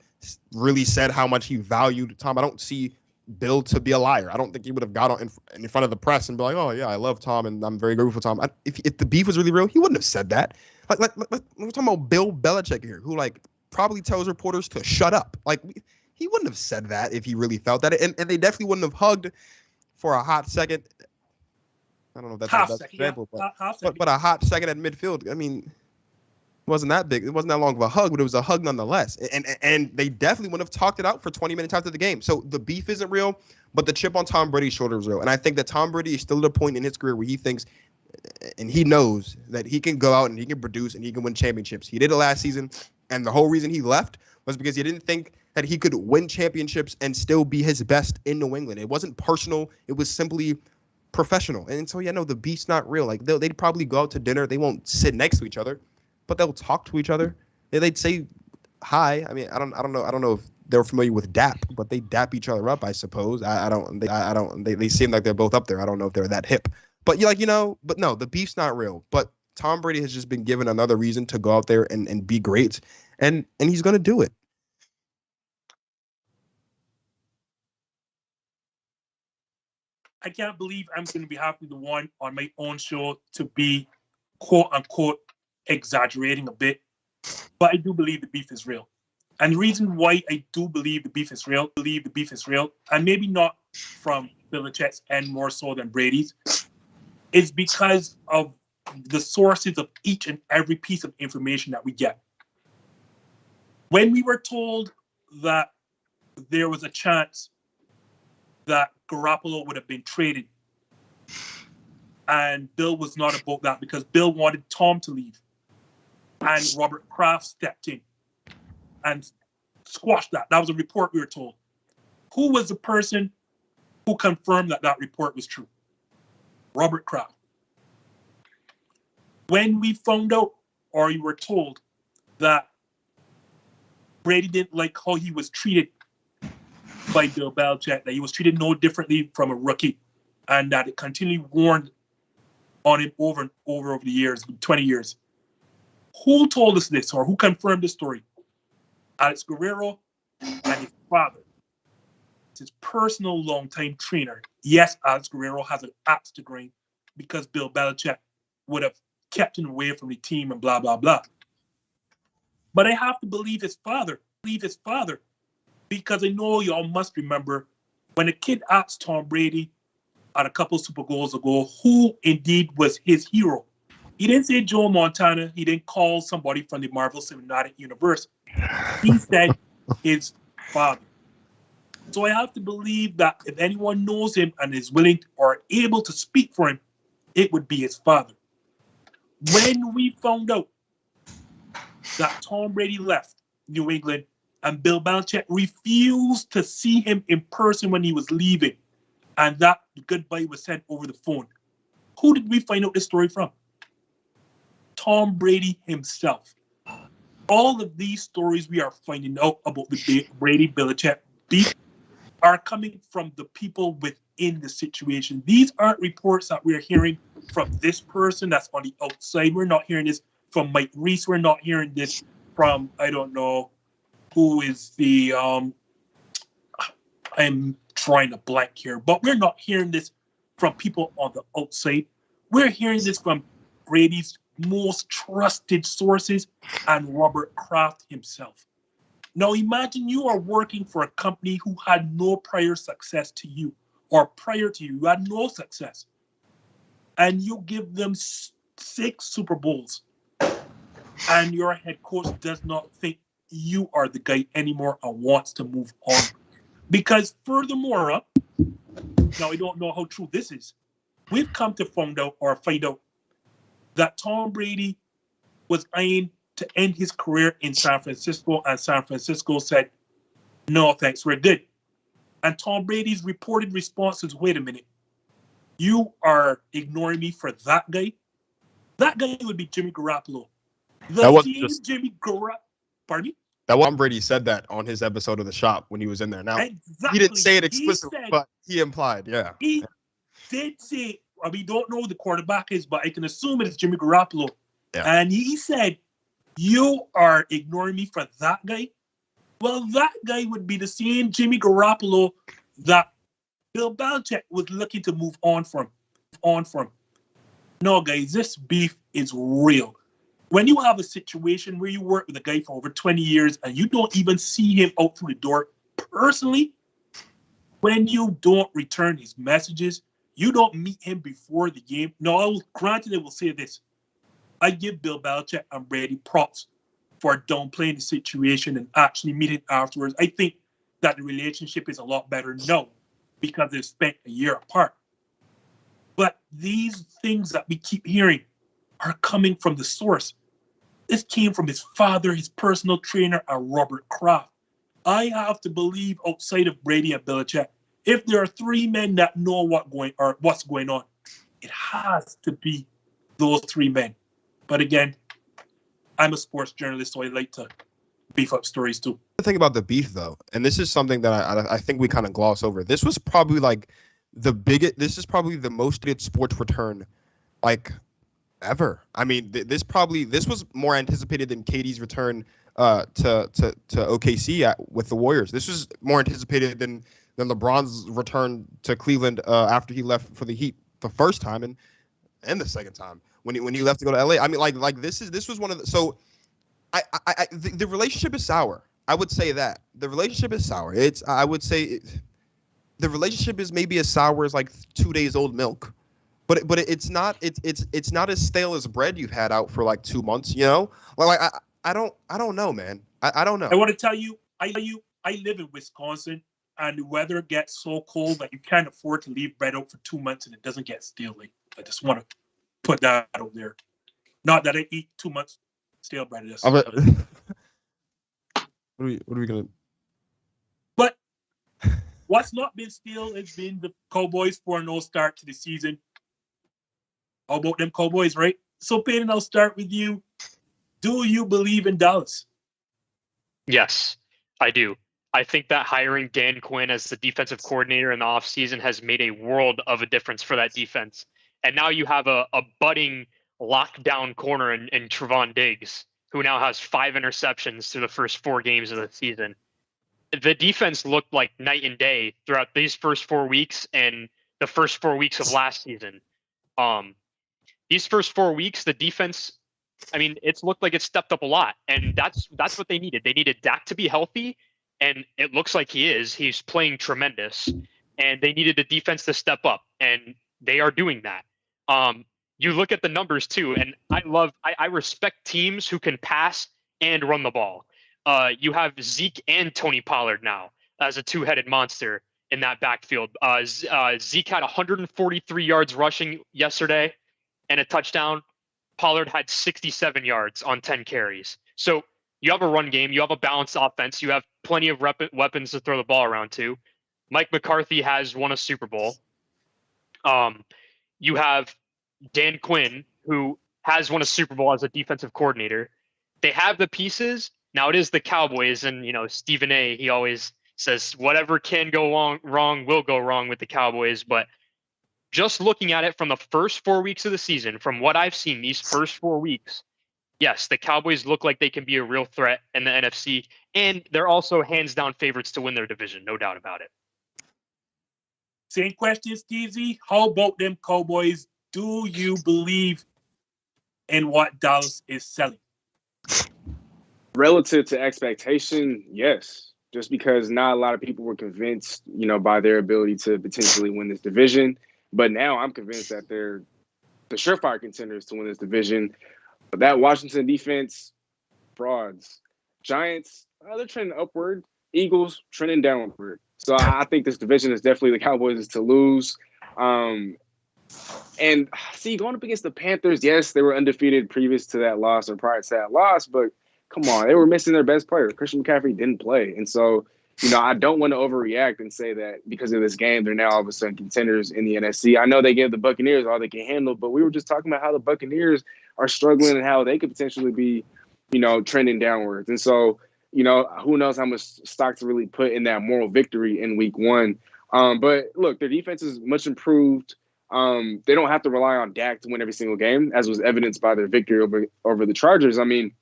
really said how much he valued Tom. I don't see Bill to be a liar. I don't think he would have got on in front of the press and be like, oh yeah, I love Tom and I'm very grateful for Tom. If the beef was really real, he wouldn't have said that. Like we're talking about Bill Belichick here, who like probably tells reporters to shut up. Like, he wouldn't have said that if he really felt that. And they definitely wouldn't have hugged for a hot second. I don't know if that's the best example, but a hot second at midfield. I mean, it wasn't that big. It wasn't that long of a hug, but it was a hug nonetheless. And they definitely would have talked it out for 20 minutes after the game. So the beef isn't real, but the chip on Tom Brady's shoulder is real. And I think that Tom Brady is still at a point in his career where he thinks and he knows that he can go out and he can produce and he can win championships. He did it last season, and the whole reason he left was because he didn't think that he could win championships and still be his best in New England. It wasn't personal. It was simply professional. And so, yeah, no, the beef's not real. Like, they'd probably go out to dinner. They won't sit next to each other, but they'll talk to each other. They'd say hi. I mean, I don't know if they're familiar with dap, but they dap each other up, I suppose. They seem like they're both up there. I don't know if they're that hip. But but no, the beef's not real. But Tom Brady has just been given another reason to go out there and be great. And he's going to do it. I can't believe I'm going to be happy the one on my own show to be quote unquote exaggerating a bit, but I do believe the beef is real. And the reason why I do believe the beef is real, and maybe not from Belichick's end more so than Brady's, is because of the sources of each and every piece of information that we get. When we were told that there was a chance that Garoppolo would have been traded, and Bill was not about that because Bill wanted Tom to leave, and Robert Kraft stepped in and squashed that. That was a report we were told. Who was the person who confirmed that report was true? Robert Kraft. When we found out, or you were told, that Brady didn't like how he was treated by Bill Belichick, that he was treated no differently from a rookie, and that it continually warned on him over and over the years, 20 years. Who told us this, or who confirmed this story? Alex Guerrero and his father. It's his personal longtime trainer. Yes, Alex Guerrero has an axe to grind because Bill Belichick would have kept him away from the team and blah, blah, blah. But I have to believe his father, because I know y'all must remember when a kid asked Tom Brady at a couple Super Bowls ago who indeed was his hero. He didn't say Joe Montana. He didn't call somebody from the Marvel Cinematic Universe. He said his father. So I have to believe that if anyone knows him and is willing or able to speak for him, it would be his father. When we found out that Tom Brady left New England and Bill Belichick refused to see him in person when he was leaving, and that goodbye was sent over the phone, who did we find out this story from? Tom Brady himself. All of these stories we are finding out about the Brady-Belichick beef are coming from the people in the situation. These aren't reports that we're hearing from this person that's on the outside. We're not hearing this from Mike Reese. We're not hearing this from, I don't know, who is the, I'm trying to blank here, but we're not hearing this from people on the outside. We're hearing this from Brady's most trusted sources and Robert Kraft himself. Now imagine you are working for a company who had no prior success to you, or prior to you had no success, and you give them 6 Super Bowls, and your head coach does not think you are the guy anymore and wants to move on. Because furthermore, now I don't know how true this is, we've come to find out that Tom Brady was eyeing to end his career in San Francisco, and San Francisco said, no, thanks, we're good. And Tom Brady's reported response is, wait a minute, you are ignoring me for that guy? That guy would be Jimmy Garoppolo. That wasn't just Jimmy Garoppolo. Pardon me? that Tom Brady said that on his episode of The Shop when he was in there. Now, Exactly. he didn't say it explicitly, but he implied, yeah. He did say, we don't know who the quarterback is, but I can assume it is Jimmy Garoppolo. Yeah. And he said, you are ignoring me for that guy? Well, that guy would be the same Jimmy Garoppolo that Bill Belichick was looking to move on from. No, guys, this beef is real. When you have a situation where you work with a guy for over 20 years and you don't even see him out through the door personally, when you don't return his messages, you don't meet him before the game. No, granted, I will say this. I give Bill Belichick and Brady props for downplaying the situation and actually meeting afterwards. I think that the relationship is a lot better now because they've spent a year apart. But these things that we keep hearing are coming from the source. This came from his father, his personal trainer, and Robert Kraft. I have to believe, outside of Brady and Belichick, if there are 3 men that know what's going on, it has to be those 3 men. But again, I'm a sports journalist, so I like to beef up stories too. The thing about the beef, though, and this is something that I think we kind of gloss over. This was probably like this is probably the most hit sports return like ever. I mean, this was more anticipated than KD's return to OKC with the Warriors. This was more anticipated than LeBron's return to Cleveland after he left for the Heat the first time and the second time when he left to go to LA. I mean, like this was one of the, so the relationship is sour. I would say that the relationship is sour. I would say the relationship is maybe as sour as like 2 days old milk, but it's not not as stale as bread you've had out for like 2 months. You know, like I don't know, man. I don't know. I want to tell you, I live in Wisconsin, and the weather gets so cold that you can't afford to leave bread out for 2 months and it doesn't get stale. Like, I just want to put that out there. Not that I eat 2 months stale bread. What are we gonna? But what's not been stale has been the Cowboys 4-0 start to the season. How about them Cowboys, right? So, Payton, I'll start with you. Do you believe in Dallas? Yes, I do. I think that hiring Dan Quinn as the defensive coordinator in the offseason has made a world of a difference for that defense. And now you have a budding lockdown corner in Trevon Diggs, who now has 5 interceptions through the first 4 games of the season. The defense looked like night and day throughout these first 4 weeks and the first 4 weeks of last season. These first 4 weeks, the defense, I mean, it's looked like it stepped up a lot, and that's what they needed. They needed Dak to be healthy, and it looks like he is. He's playing tremendous, and they needed the defense to step up, and they are doing that. You look at the numbers too, and I respect teams who can pass and run the ball. You have Zeke and Tony Pollard now as a 2-headed monster in that backfield. Zeke had 143 yards rushing yesterday and a touchdown. Pollard had 67 yards on 10 carries. So you have a run game. You have a balanced offense. You have plenty of weapons to throw the ball around to. Mike McCarthy has won a Super Bowl. You have Dan Quinn, who has won a Super Bowl as a defensive coordinator. They have the pieces. Now it is the Cowboys, and Stephen A. He always says whatever can go wrong will go wrong with the Cowboys. But just looking at it from the first 4 weeks of the season, from what I've seen these first 4 weeks, yes, the Cowboys look like they can be a real threat in the NFC, and they're also hands down favorites to win their division, no doubt about it. Same question, Steezy. How about them Cowboys? Do you believe in what Dallas is selling? Relative to expectation, yes. Just because not a lot of people were convinced, by their ability to potentially win this division. But now I'm convinced that they're the surefire contenders to win this division. But that Washington defense, frauds. Giants, they're trending upward. Eagles, trending downward. So I think this division is definitely the Cowboys to lose. And see, going up against the Panthers, yes, they were undefeated previous to that loss or prior to that loss, but come on, they were missing their best player. Christian McCaffrey didn't play. And so, I don't want to overreact and say that because of this game, they're now all of a sudden contenders in the NFC. I know they gave the Buccaneers all they can handle, but we were just talking about how the Buccaneers are struggling and how they could potentially be, trending downwards. And so, who knows how much stock to really put in that moral victory in week one. But look, their defense is much improved. They don't have to rely on Dak to win every single game, as was evidenced by their victory over the Chargers. I mean,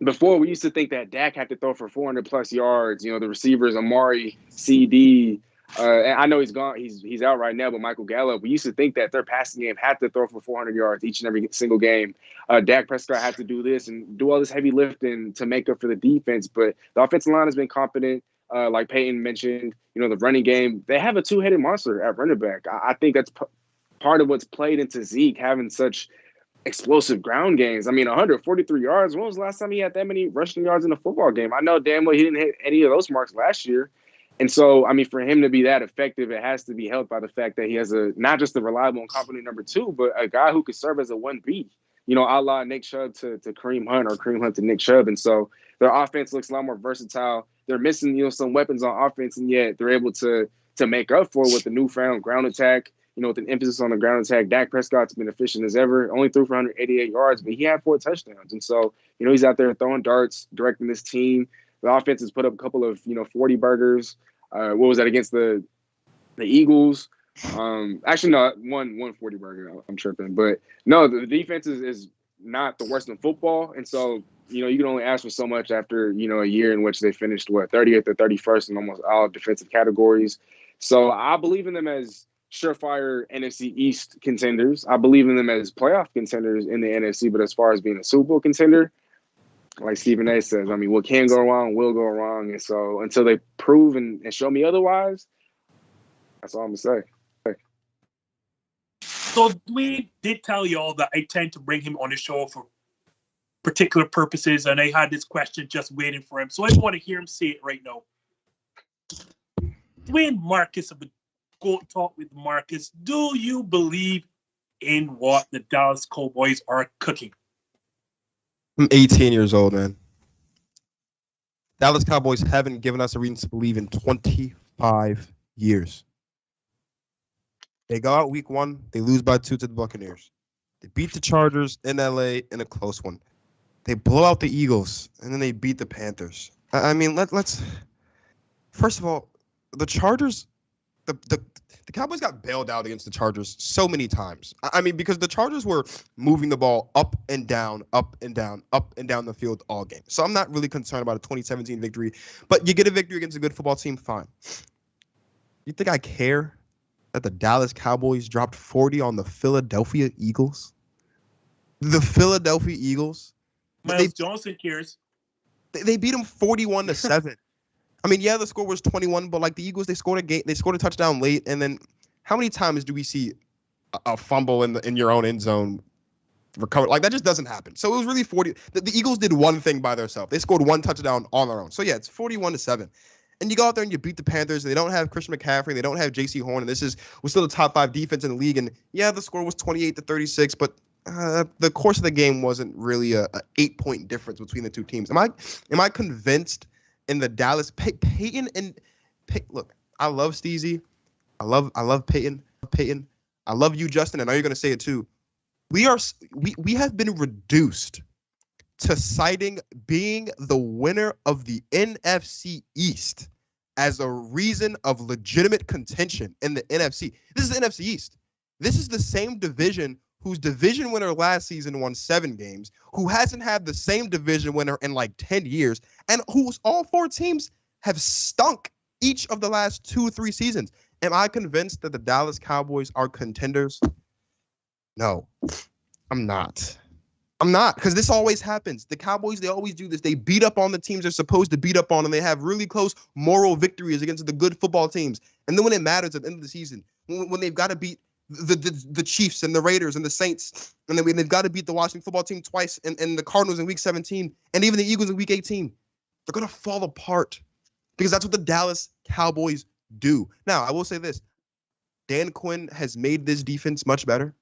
before we used to think that Dak had to throw for 400 plus yards. The receivers, Amari, CD. And I know he's gone. He's out right now, but Michael Gallup. We used to think that their passing game had to throw for 400 yards each and every single game. Dak Prescott had to do this and do all this heavy lifting to make up for the defense. But the offensive line has been competent. Like Payton mentioned, the running game. They have a two-headed monster at running back. I think that's part of what's played into Zeke having such explosive ground games. I mean, 143 yards. When was the last time he had that many rushing yards in a football game? I know damn well he didn't hit any of those marks last year. And so, I mean, for him to be that effective, it has to be helped by the fact that he has not just a reliable and competent number two, but a guy who could serve as a 1B, a la Nick Chubb to Kareem Hunt or Kareem Hunt to Nick Chubb. And so their offense looks a lot more versatile. They're missing, some weapons on offense, and yet they're able to make up for it with the newfound ground attack. With an emphasis on the ground attack. Dak Prescott's been efficient as ever. Only threw for 188 yards, but he had 4 touchdowns. And so, he's out there throwing darts, directing this team. The offense has put up a couple of, 40 burgers. What was that against the Eagles? Actually, no, one 40 burger. I'm tripping. But no, the defense is not the worst in football. And so, you can only ask for so much after, a year in which they finished, 30th or 31st in almost all defensive categories. So I believe in them as surefire NFC East contenders. I believe in them as playoff contenders in the NFC, but as far as being a Super Bowl contender, like Stephen A says, I mean, what can go wrong will go wrong. And so until they prove and show me otherwise, that's all I'm going to say. So Dwayne did tell y'all that I tend to bring him on the show for particular purposes, and I had this question just waiting for him. So I want to hear him say it right now. Dwayne Marcus of the G.O.A.T Talk with Marcus. Do you believe in what the Dallas Cowboys are cooking? I'm 18 years old, man. Dallas Cowboys haven't given us a reason to believe in 25 years. They go out week one. They lose by 2 to the Buccaneers. They beat the Chargers in L.A. in a close one. They blow out the Eagles, and then they beat the Panthers. I mean, let's first of all, the Chargers, the Cowboys got bailed out against the Chargers so many times. I mean, because the Chargers were moving the ball up and down, up and down, up and down the field all game. So I'm not really concerned about a 2017 victory. But you get a victory against a good football team, fine. You think I care that the Dallas Cowboys dropped 40 on the Philadelphia Eagles? The Philadelphia Eagles? Miles Johnson cares. They beat them 41-7. I mean, yeah, the score was 21, but like the Eagles, they scored a touchdown late, and then how many times do we see a fumble in your own end zone recover? Like that just doesn't happen. So it was really 40. The Eagles did one thing by themselves. They scored one touchdown on their own. So yeah, it's 41-7. And you go out there and you beat the Panthers. And they don't have Christian McCaffrey. They don't have J.C. Horn. And we're still the top 5 defense in the league. And yeah, the score was 28-36, but the course of the game wasn't really a 8-point difference between the two teams. Am I convinced in the Dallas Payton and look, I love Steezy. I love Payton. I love you, Justin. I know you're gonna say it too. We have been reduced to citing being the winner of the NFC East as a reason of legitimate contention in the NFC. This is the NFC East. This is the same division whose division winner last season won 7 games, who hasn't had the same division winner in like 10 years, and whose all 4 teams have stunk each of the last 2-3 seasons. Am I convinced that the Dallas Cowboys are contenders? No, I'm not. Because this always happens. The Cowboys, they always do this. They beat up on the teams they're supposed to beat up on, and they have really close moral victories against the good football teams. And then when it matters at the end of the season, when they've got to beat the Chiefs and the Raiders and the Saints, and then they've got to beat the Washington football team twice, and the Cardinals in Week 17, and even the Eagles in Week 18, they're going to fall apart because that's what the Dallas Cowboys do. Now, I will say this. Dan Quinn has made this defense much better.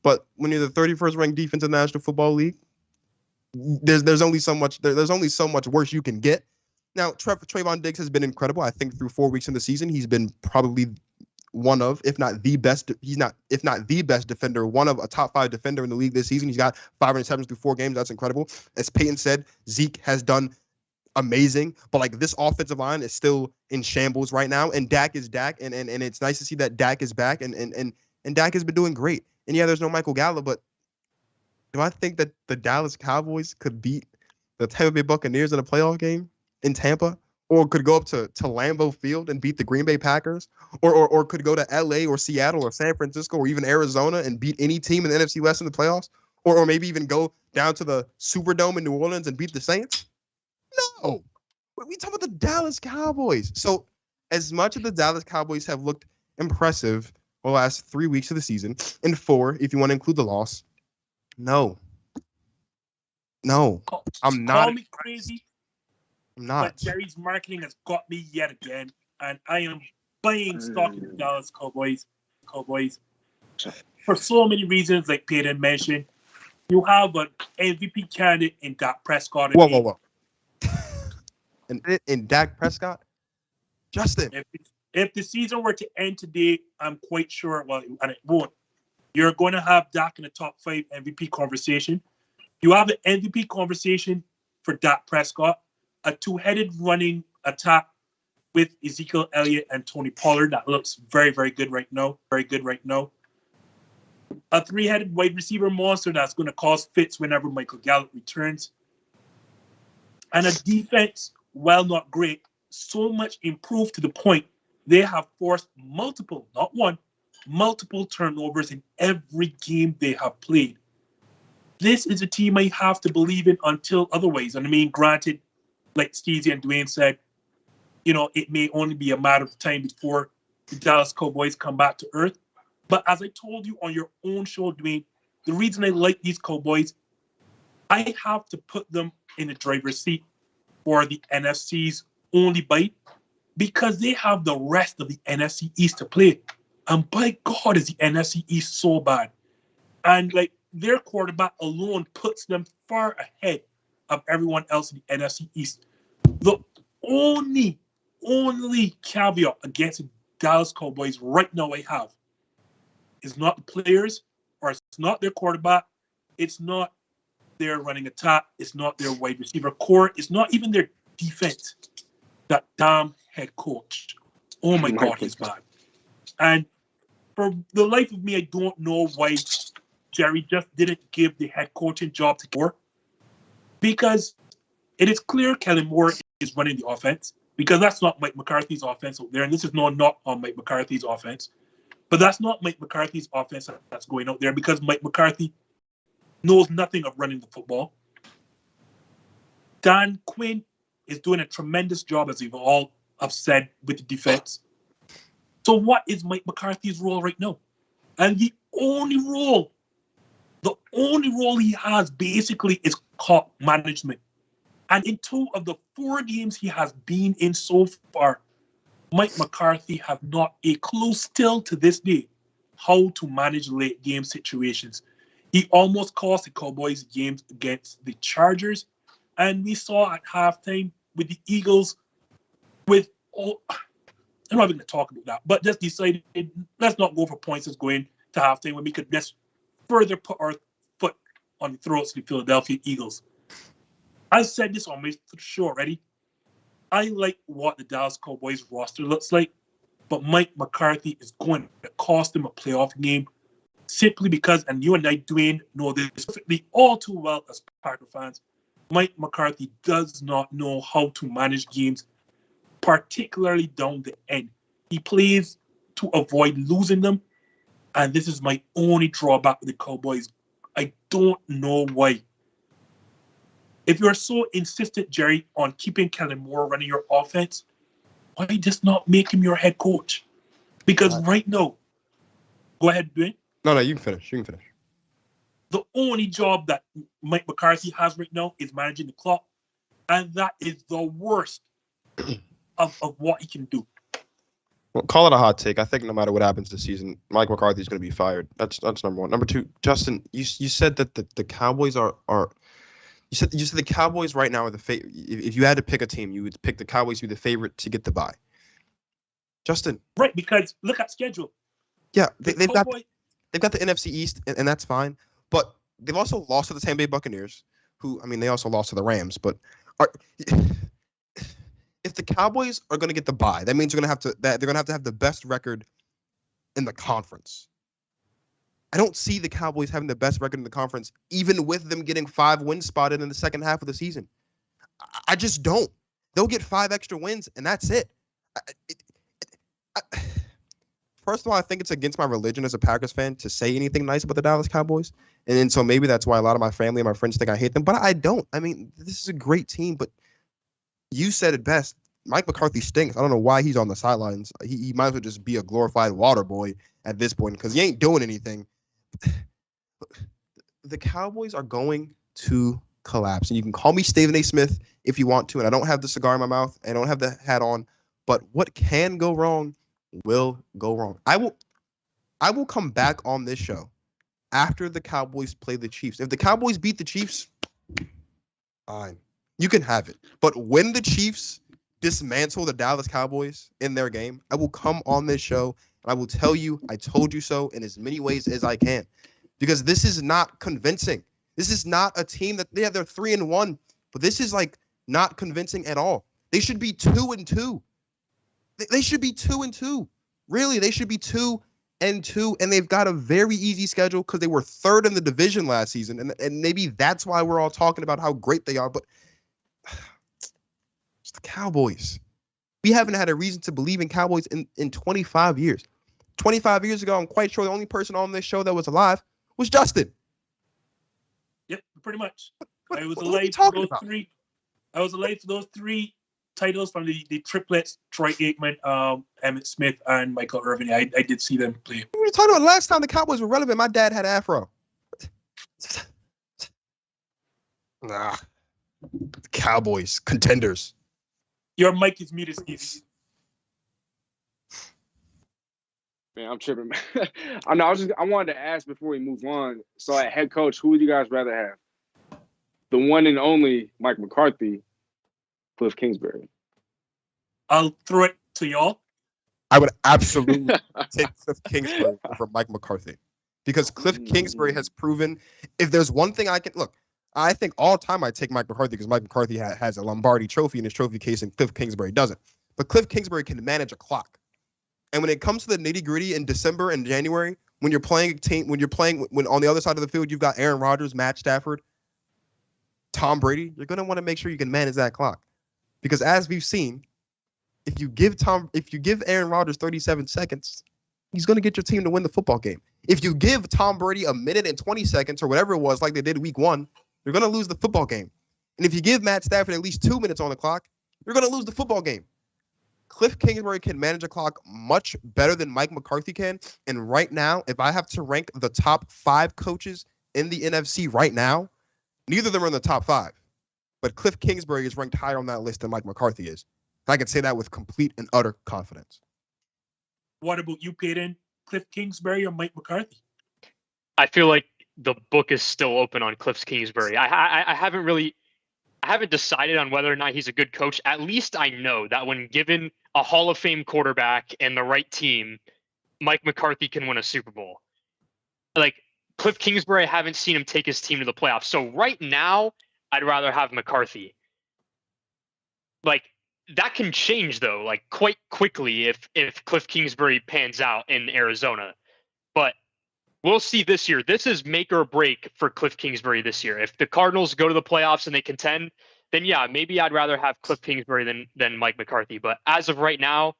But when you're the 31st ranked defense in the National Football League, there's only so much worse you can get. Now, Trayvon Diggs has been incredible. I think through 4 weeks in the season, he's been probably one of, if not the best defender, one of a top 5 defender in the league this season. He's got 5 interceptions through 4 games. That's incredible. As Payton said, Zeke has done amazing, but like this offensive line is still in shambles right now. And Dak is Dak, and it's nice to see that Dak is back, and Dak has been doing great. And yeah, there's no Michael Gallup, but do I think that the Dallas Cowboys could beat the Tampa Bay Buccaneers in a playoff game in Tampa? Or could go up to Lambeau Field and beat the Green Bay Packers? Or could go to LA or Seattle or San Francisco or even Arizona and beat any team in the NFC West in the playoffs? Or maybe even go down to the Superdome in New Orleans and beat the Saints? No. We talk about the Dallas Cowboys. So as much as the Dallas Cowboys have looked impressive the last 3 weeks of the season, and 4 if you want to include the loss. No, I'm not. Call me crazy. I'm not. But Jerry's marketing has got me yet again, and I am buying stock in the Dallas Cowboys. For so many reasons, like Payton mentioned, you have an MVP candidate in Dak Prescott. Whoa. And Dak Prescott, Justin. If the season were to end today, I'm quite sure, and it won't, you're going to have Dak in the top 5 MVP conversation. You have an MVP conversation for Dak Prescott, a 2-headed running attack with Ezekiel Elliott and Tony Pollard that looks very, very good right now. A 3-headed wide receiver monster that's going to cause fits whenever Michael Gallup returns. And a defense, while not great, so much improved to the point they have forced multiple turnovers in every game they have played. This is a team I have to believe in until otherwise. And I mean, granted, like Steezy and Dwayne said, it may only be a matter of time before the Dallas Cowboys come back to earth. But as I told you on your own show, Dwayne, the reason I like these Cowboys, I have to put them in the driver's seat for the NFC's only bite, because they have the rest of the NFC East to play. And by God, is the NFC East so bad. And like their quarterback alone puts them far ahead of everyone else in the NFC East. The only caveat against the Dallas Cowboys right now I have is not the players, or it's not their quarterback, it's not their running attack, it's not their wide receiver core, it's not even their defense. That damn head coach. Oh my God, he's bad. And for the life of me, I don't know why Jerry just didn't give the head coaching job to Moore. Because it is clear Kellen Moore is running the offense, because that's not Mike McCarthy's offense out there. And this is not on Mike McCarthy's offense. But that's not Mike McCarthy's offense that's going out there, because Mike McCarthy knows nothing of running the football. Dan Quinn is doing a tremendous job, as we've all have said, with the defense. So what is Mike McCarthy's role right now? And the only role he has basically is clock management. And in 2 of the 4 games he has been in so far, Mike McCarthy have not a clue still to this day how to manage late game situations. He almost cost the Cowboys games against the Chargers. And we saw at halftime with the Eagles I'm not even going to talk about that, but just decided let's not go for points as going to halftime when we could just further put our foot on the throats of the Philadelphia Eagles. I said this on my show already. I like what the Dallas Cowboys roster looks like, but Mike McCarthy is going to cost them a playoff game simply because, and you and I, Dwayne, know this perfectly all too well as Packer fans, Mike McCarthy does not know how to manage games, particularly down the end. He plays to avoid losing them, and this is my only drawback with the Cowboys. I don't know why. If you're so insistent, Jerry, on keeping Kellen Moore running your offense, why just not make him your head coach? Because right now, go ahead, Dwayne. No, you can finish. You can finish. The only job that Mike McCarthy has right now is managing the clock, and that is the worst of what he can do. Well, call it a hot take. I think no matter what happens this season, Mike McCarthy is going to be fired. That's number one. Number two, Justin, you said that the Cowboys are you said the Cowboys right now are the favorite. If you had to pick a team, you would pick the Cowboys to be the favorite to get the bye. Justin, right? Because look at schedule. Yeah, they've got the NFC East, and that's fine. But they've also lost to the Tampa Bay Buccaneers, who, I mean, they also lost to the Rams. But if the Cowboys are going to get the bye, that means they're going to have the best record in the conference. I don't see the Cowboys having the best record in the conference, even with them getting 5 wins spotted in the second half of the season. I just don't. They'll get 5 extra wins, and that's it. First of all, I think it's against my religion as a Packers fan to say anything nice about the Dallas Cowboys. And so maybe that's why a lot of my family and my friends think I hate them. But I don't. I mean, this is a great team, but you said it best. Mike McCarthy stinks. I don't know why he's on the sidelines. He might as well just be a glorified water boy at this point because he ain't doing anything. The Cowboys are going to collapse. And you can call me Stephen A. Smith if you want to. And I don't have the cigar in my mouth. I don't have the hat on. But what can go wrong will go wrong. I will come back on this show after the Cowboys play the Chiefs. If the Cowboys beat the Chiefs, fine. You can have it. But when the Chiefs dismantle the Dallas Cowboys in their game, I will come on this show and I will tell you I told you so in as many ways as I can. Because this is not convincing. This is not a team that they're 3-1, but this is like not convincing at all. They should be 2-2. They should be 2-2. Really, they should be 2-2, and they've got a very easy schedule because they were 3rd in the division last season, and maybe that's why we're all talking about how great they are. But it's the Cowboys. We haven't had a reason to believe in Cowboys in 25 years. 25 years ago, I'm quite sure the only person on this show that was alive was Justin. Yep, pretty much. What I was are you alive talking for those about? 3. I was alive for those 3 titles from the triplets, Troy Aikman, Emmitt Smith, and Michael Irvin. I did see them play. We were talking about last time the Cowboys were relevant. My dad had an afro. Nah. The Cowboys, contenders. Your mic is muted, Steve. Man, I'm tripping. I know. I wanted to ask before we move on. So, at head coach, who would you guys rather have? The one and only Mike McCarthy, Cliff Kingsbury. I'll throw it to y'all. I would absolutely take Cliff Kingsbury over Mike McCarthy because Cliff Kingsbury has proven if there's one thing I can look, I think all time I take Mike McCarthy because Mike McCarthy has a Lombardi trophy in his trophy case and Cliff Kingsbury doesn't. But Cliff Kingsbury can manage a clock. And when it comes to the nitty-gritty in December and January, when on the other side of the field you've got Aaron Rodgers, Matt Stafford, Tom Brady, you're going to want to make sure you can manage that clock. Because as we've seen, if you give Aaron Rodgers 37 seconds, he's going to get your team to win the football game. If you give Tom Brady a minute and 20 seconds or whatever it was like they did week 1, you're going to lose the football game. And if you give Matt Stafford at least 2 minutes on the clock, you're going to lose the football game. Cliff Kingsbury can manage a clock much better than Mike McCarthy can. And right now, if I have to rank the top 5 coaches in the NFC right now, neither of them are in the top 5. But Cliff Kingsbury is ranked higher on that list than Mike McCarthy is. I can say that with complete and utter confidence. What about you, Payton? Cliff Kingsbury or Mike McCarthy? I feel like the book is still open on Cliff Kingsbury. I haven't decided on whether or not he's a good coach. At least I know that when given a Hall of Fame quarterback and the right team, Mike McCarthy can win a Super Bowl. Like Cliff Kingsbury, I haven't seen him take his team to the playoffs. So right now, I'd rather have McCarthy. Like that can change though, like quite quickly if Cliff Kingsbury pans out in Arizona. But we'll see this year. This is make or break for Cliff Kingsbury this year. If the Cardinals go to the playoffs and they contend, then yeah, maybe I'd rather have Cliff Kingsbury than Mike McCarthy. But as of right now,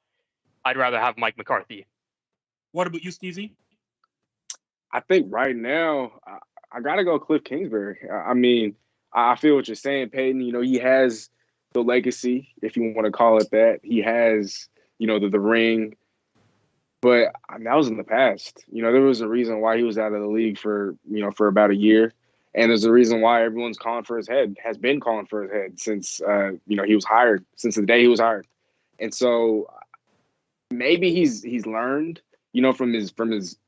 I'd rather have Mike McCarthy. What about you, Steezy? I think right now I gotta go Cliff Kingsbury. I mean, I feel what you're saying, Peyton. You know, he has the legacy, if you want to call it that. He has, you know, the ring. But that was in the past. You know, there was a reason why he was out of the league for about a year. And there's a reason why everyone's calling for his head, has been calling for his head since, he was hired, since the day he was hired. And so maybe he's learned, from his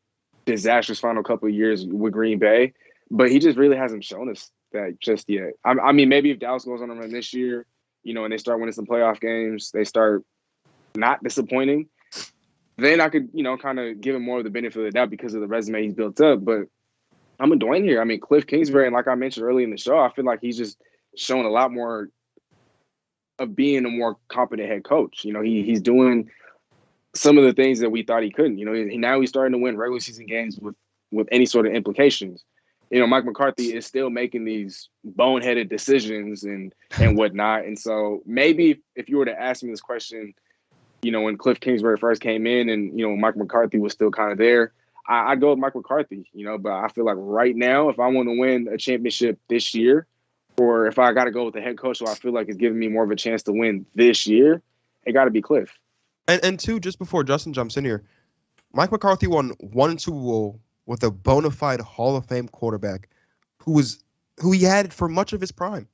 disastrous final couple of years with Green Bay, but he just really hasn't shown us that just yet. I mean, maybe if Dallas goes on a run this year, and they start winning some playoff games, they start not disappointing, then I could, kind of give him more of the benefit of the doubt because of the resume he's built up. But I'm a Dwayne here. I mean, Cliff Kingsbury, and like I mentioned earlier in the show, I feel like he's just shown a lot more of being a more competent head coach. He's doing some of the things that we thought he couldn't. Now he's starting to win regular season games with any sort of implications. Mike McCarthy is still making these boneheaded decisions and whatnot. And so maybe if you were to ask me this question, when Cliff Kingsbury first came in and, Mike McCarthy was still kind of there, I'd go with Mike McCarthy, but I feel like right now, if I want to win a championship this year, or if I got to go with the head coach who I feel like is giving me more of a chance to win this year, it got to be Cliff. And two, just before Justin jumps in here, Mike McCarthy won one Super Bowl with a bona fide Hall of Fame quarterback who he had for much of his prime.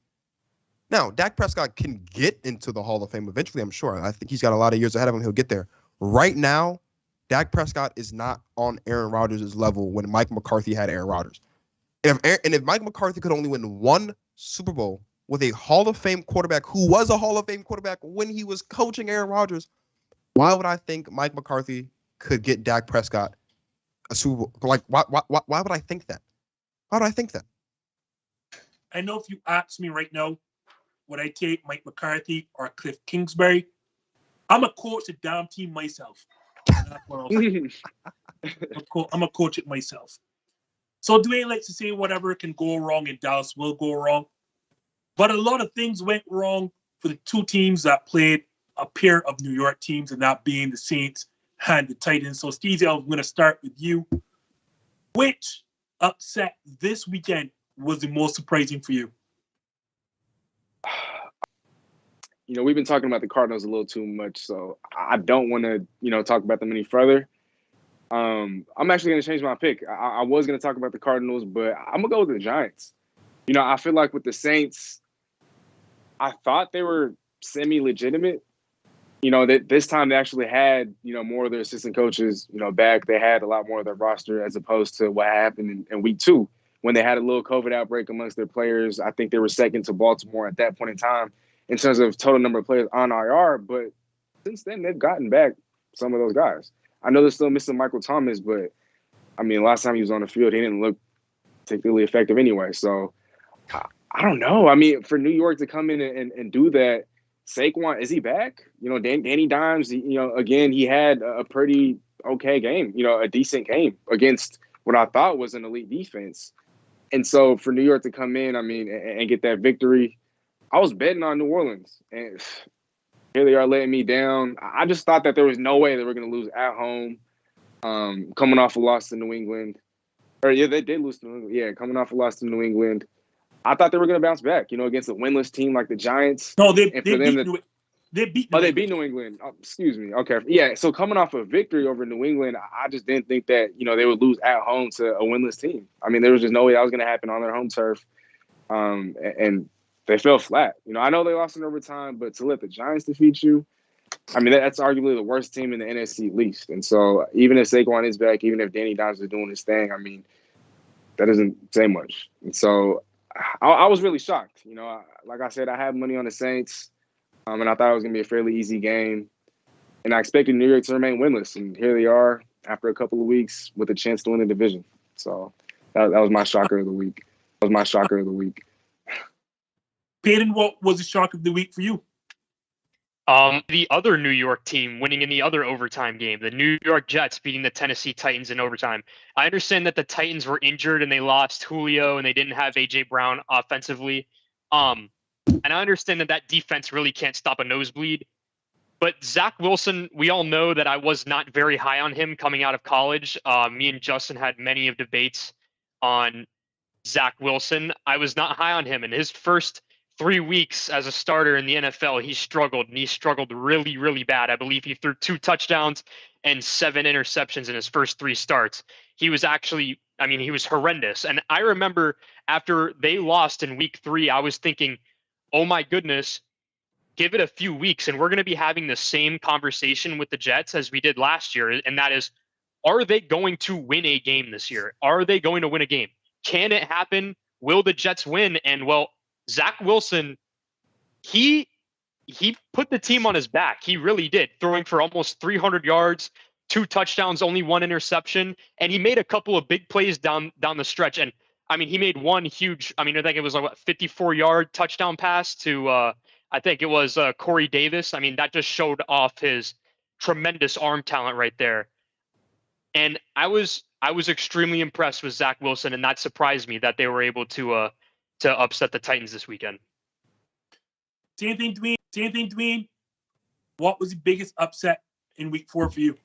Now, Dak Prescott can get into the Hall of Fame eventually, I'm sure. I think he's got a lot of years ahead of him. He'll get there. Right now, Dak Prescott is not on Aaron Rodgers' level when Mike McCarthy had Aaron Rodgers. And if Mike McCarthy could only win one Super Bowl with a Hall of Fame quarterback who was a Hall of Fame quarterback when he was coaching Aaron Rodgers, why would I think Mike McCarthy could get Dak Prescott a Super Bowl? Like, why would I think that? Why would I think that? I know if you ask me right now, would I take Mike McCarthy or Cliff Kingsbury? I'm a coach a damn team myself. I'm a coach it myself. So Dwayne likes to say whatever can go wrong in Dallas will go wrong. But a lot of things went wrong for the two teams that played a pair of New York teams, and that being the Saints and the Titans. So Steezy, I'm going to start with you. Which upset this weekend was the most surprising for you? We've been talking about the Cardinals a little too much, so I don't want to, talk about them any further. I'm actually going to change my pick. I was going to talk about the Cardinals, but I'm going to go with the Giants. I feel like with the Saints, I thought they were semi-legitimate. That this time they actually had, more of their assistant coaches, back. They had a lot more of their roster as opposed to what happened in week 2 when they had a little COVID outbreak amongst their players. I think they were second to Baltimore at that point in time in terms of total number of players on IR. But since then, they've gotten back some of those guys. I know they're still missing Michael Thomas, but, I mean, last time he was on the field, he didn't look particularly effective anyway. So, I don't know. I mean, for New York to come in and do that, Saquon, is he back? Danny Dimes, again, he had a pretty okay game, a decent game against what I thought was an elite defense. And so for New York to come in, I mean, and get that victory, I was betting on New Orleans. And here they are letting me down. I just thought that there was no way they were going to lose at home, coming off a loss to New England. Or, yeah, they did lose to New England. Yeah, coming off a loss to New England. I thought they were going to bounce back, against a winless team like the Giants. No, they beat New England. Oh, excuse me. Okay. Yeah, so coming off a victory over New England, I just didn't think that, they would lose at home to a winless team. I mean, there was just no way that was going to happen on their home turf. And they fell flat. I know they lost in overtime, but to let the Giants defeat you, I mean, that's arguably the worst team in the NFC least. And so even if Saquon is back, even if Danny Dimes is doing his thing, I mean, that doesn't say much. And so I was really shocked. Like I said, I had money on the Saints, and I thought it was going to be a fairly easy game. And I expected New York to remain winless, and here they are after a couple of weeks with a chance to win the division. So that was my shocker of the week. Peyton, what was the shock of the week for you? The other New York team winning in the other overtime game, the New York Jets beating the Tennessee Titans in overtime. I understand that the Titans were injured and they lost Julio and they didn't have A.J. Brown offensively. And I understand that that defense really can't stop a nosebleed. But Zach Wilson, we all know that I was not very high on him coming out of college. Me and Justin had many of debates on Zach Wilson. I was not high on him. In his first 3 weeks as a starter in the NFL, he struggled, and he struggled really, really bad. I believe he threw 2 touchdowns and 7 interceptions in his first 3 starts. He was actually, I mean, he was horrendous. And I remember after they lost in week 3, I was thinking, oh my goodness, give it a few weeks and we're going to be having the same conversation with the Jets as we did last year. And that is, are they going to win a game this year? Are they going to win a game? Can it happen? Will the Jets win? And well, Zach Wilson, he put the team on his back. He really did, throwing for almost 300 yards, 2 touchdowns, only 1 interception, and he made a couple of big plays down the stretch. And I mean, he made one huge, I mean, I think it was like a 54-yard touchdown pass to I think it was Corey Davis. I mean, that just showed off his tremendous arm talent right there. And I was extremely impressed with Zach Wilson, and that surprised me that they were able to upset the Titans this weekend. Same thing, Dwayne. What was the biggest upset in week 4 for you?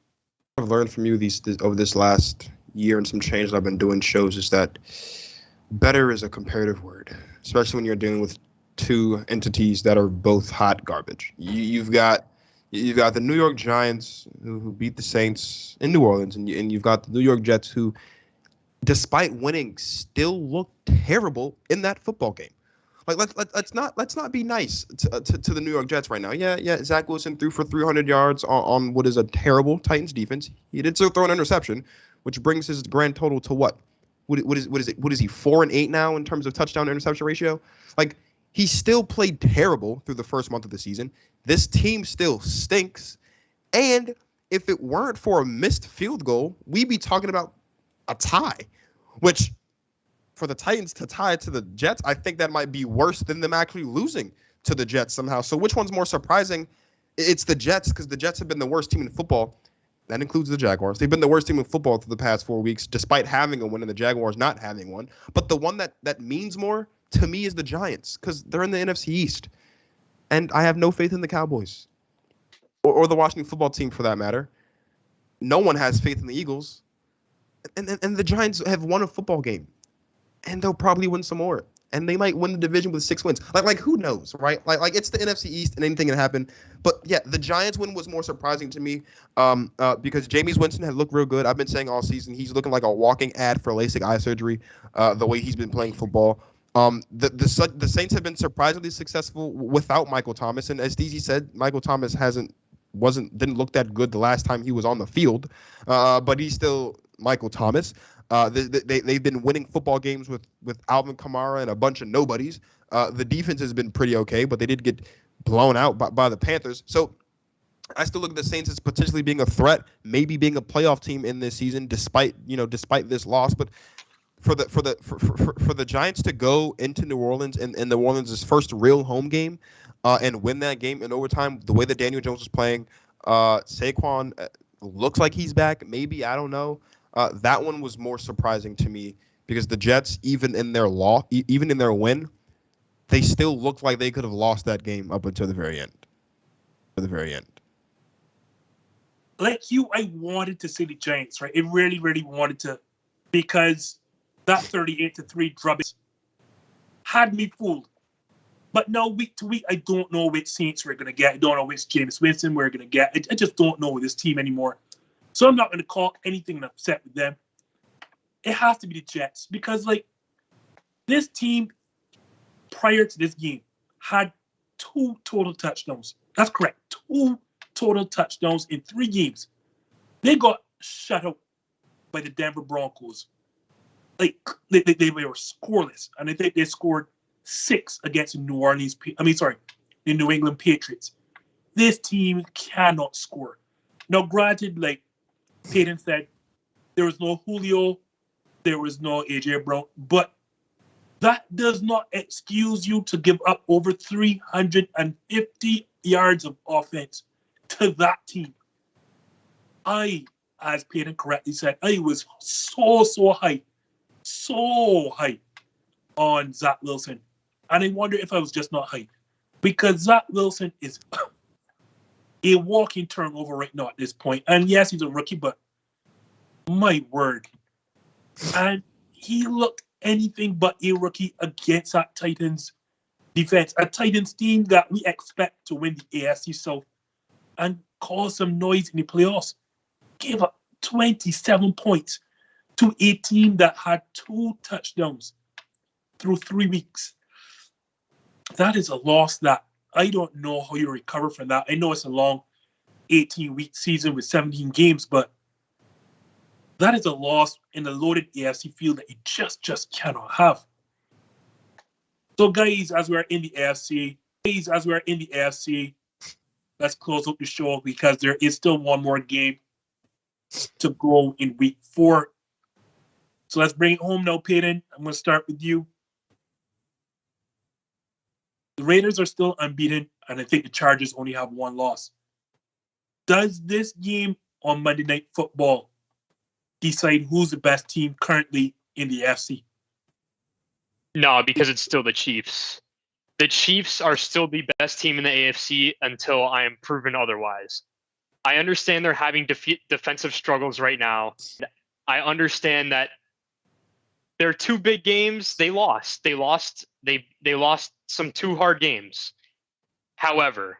I've learned from you over this last year and some changes I've been doing shows is that better is a comparative word, especially when you're dealing with 2 entities that are both hot garbage. You've got the New York Giants who beat the Saints in New Orleans, and you've got the New York Jets who, despite winning, still look terrible in that football game. Like let's not be nice to the New York Jets right now. Yeah. Zach Wilson threw for 300 yards on what is a terrible Titans defense. He did still throw an interception, which brings his grand total to what? What is it? What is he, 4-8 now in terms of touchdown to interception ratio? Like, he still played terrible through the first month of the season. This team still stinks. And if it weren't for a missed field goal, we'd be talking about a tie, which for the Titans to tie to the Jets, I think that might be worse than them actually losing to the Jets somehow. So which one's more surprising? It's the Jets, because the Jets have been the worst team in football. That includes the Jaguars. They've been the worst team in football for the past 4 weeks, despite having a win and the Jaguars not having one. But the one that means more to me is the Giants, because they're in the NFC East. And I have no faith in the Cowboys or the Washington football team for that matter. No one has faith in the Eagles. And the Giants have won a football game. And they'll probably win some more. And they might win the division with 6 wins. Like who knows, right? Like it's the NFC East and anything can happen. But yeah, the Giants win was more surprising to me because Jameis Winston had looked real good. I've been saying all season he's looking like a walking ad for LASIK eye surgery. The way he's been playing football. The Saints have been surprisingly successful without Michael Thomas. And as Steezy said, Michael Thomas didn't look that good the last time he was on the field. But he's still Michael Thomas. They've been winning football games with Alvin Kamara and a bunch of nobodies. The defense has been pretty okay, but they did get blown out by the Panthers. So I still look at the Saints as potentially being a threat, maybe being a playoff team in this season, despite this loss. But for the Giants to go into New Orleans and New Orleans' first real home game and win that game in overtime, the way that Daniel Jones is playing, Saquon looks like he's back. Maybe, I don't know. That one was more surprising to me because the Jets, even in their win, they still looked like they could have lost that game up until the very end. Like you, I wanted to see the Giants, right? It really, really wanted to, because that 38-3 drubbing had me fooled. But now, week to week, I don't know which Saints we're going to get. I don't know which Jameis Winston we're going to get. I just don't know this team anymore. So I'm not going to call anything upset with them. It has to be the Jets because, like, this team prior to this game had 2 total touchdowns. That's correct. 2 total touchdowns in 3 games. They got shut out by the Denver Broncos. Like, they were scoreless. And I think they scored 6 against the New England Patriots. This team cannot score. Now, granted, like Payton said, there was no Julio, there was no A.J. Brown, but that does not excuse you to give up over 350 yards of offense to that team. As Payton correctly said, I was so high on Zach Wilson. And I wonder if I was just not high. Because Zach Wilson is a walking turnover right now at this point. And yes, he's a rookie, but my word. And he looked anything but a rookie against that Titans defense. A Titans team that we expect to win the AFC South and cause some noise in the playoffs. Gave up 27 points to a team that had 2 touchdowns through 3 weeks. That is a loss that I don't know how you recover from that. I know it's a long 18-week season with 17 games, but that is a loss in the loaded AFC field that you just cannot have. So, guys, as we're in the AFC, let's close up the show because there is still one more game to go in week 4. So let's bring it home now, Payton. I'm going to start with you. The Raiders are still unbeaten, and I think the Chargers only have 1 loss. Does this game on Monday Night Football decide who's the best team currently in the AFC? No, because it's still the Chiefs. The Chiefs are still the best team in the AFC until I am proven otherwise. I understand they're having defensive struggles right now. I understand that their 2 big games, they lost. They lost some 2 hard games. However,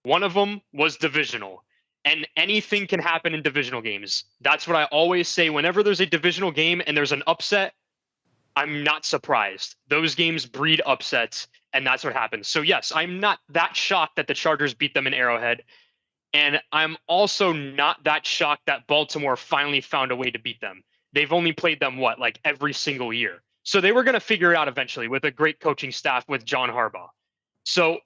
one of them was divisional. And anything can happen in divisional games. That's what I always say. Whenever there's a divisional game and there's an upset, I'm not surprised. Those games breed upsets, and that's what happens. So, yes, I'm not that shocked that the Chargers beat them in Arrowhead. And I'm also not that shocked that Baltimore finally found a way to beat them. They've only played them, every single year. So they were going to figure it out eventually with a great coaching staff with John Harbaugh. So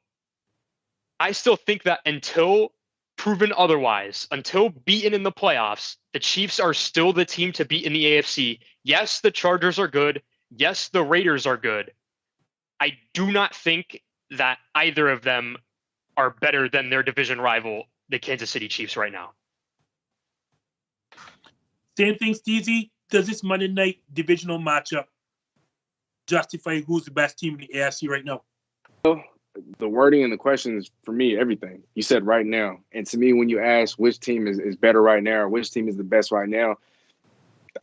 I still think that until proven otherwise, until beaten in the playoffs, the Chiefs are still the team to beat in the AFC. Yes, the Chargers are good. Yes, the Raiders are good. I do not think that either of them are better than their division rival, the Kansas City Chiefs, right now. Same thing, Steezy. Does this Monday night divisional matchup justify who's the best team in the AFC right now? The wording and the question is, for me, everything. You said right now. And to me, when you ask which team is better right now or which team is the best right now,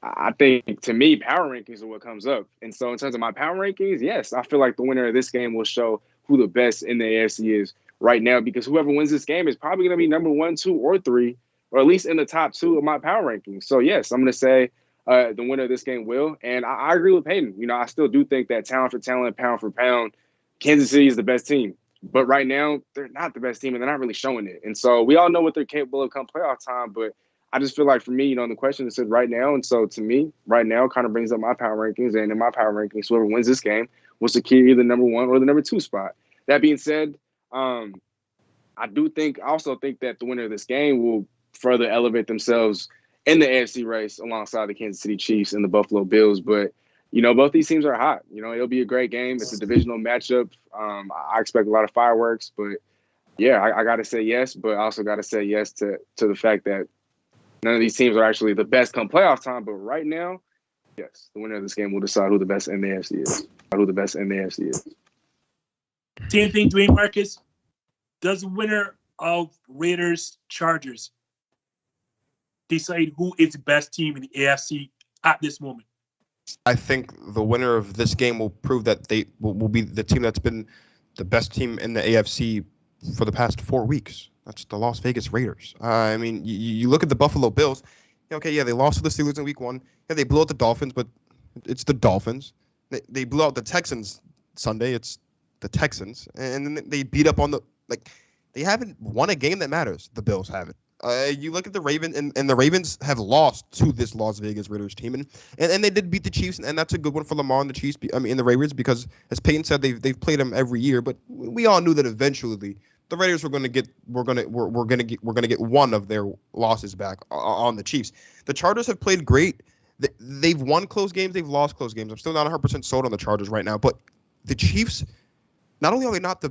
I think, to me, power rankings are what comes up. And so in terms of my power rankings, yes, I feel like the winner of this game will show who the best in the AFC is right now, because whoever wins this game is probably going to be number 1, 2, or 3, or at least in the top 2 of my power rankings. So, yes, I'm going to say the winner of this game will. And I agree with Payton. I still do think that talent for talent, pound for pound, Kansas City is the best team. But right now, they're not the best team, and they're not really showing it. And so we all know what they're capable of come playoff time, but I just feel like for me, the question is said right now. And so to me, right now kind of brings up my power rankings. And in my power rankings, whoever wins this game will secure either number 1 or the number 2 spot. That being said, I also think that the winner of this game will further elevate themselves in the AFC race alongside the Kansas City Chiefs and the Buffalo Bills. But, both these teams are hot. It'll be a great game. It's a divisional matchup. I expect a lot of fireworks. But, yeah, I got to say yes. But I also got to say yes to the fact that none of these teams are actually the best come playoff time. But right now, yes, the winner of this game will decide who the best in the AFC is. Same thing, Dwayne Marcus. Does the winner of Raiders Chargers decide who is the best team in the AFC at this moment? I think the winner of this game will prove that they will be the team that's been the best team in the AFC for the past 4 weeks. That's the Las Vegas Raiders. You look at the Buffalo Bills. Okay, yeah, they lost to the Steelers in week 1. Yeah, they blew out the Dolphins, but it's the Dolphins. They blew out the Texans Sunday. It's the Texans. And then they beat up on they haven't won a game that matters. The Bills haven't. You look at the Ravens, and the Ravens have lost to this Las Vegas Raiders team, and they did beat the Chiefs, and that's a good one for Lamar and the Chiefs. And the Ravens, because as Payton said, they've played them every year, but we all knew that eventually the Raiders were going to get one of their losses back on the Chiefs. The Chargers have played great. They've won close games, they've lost close games. I'm still not 100% sold on the Chargers right now, but the Chiefs, not only are they not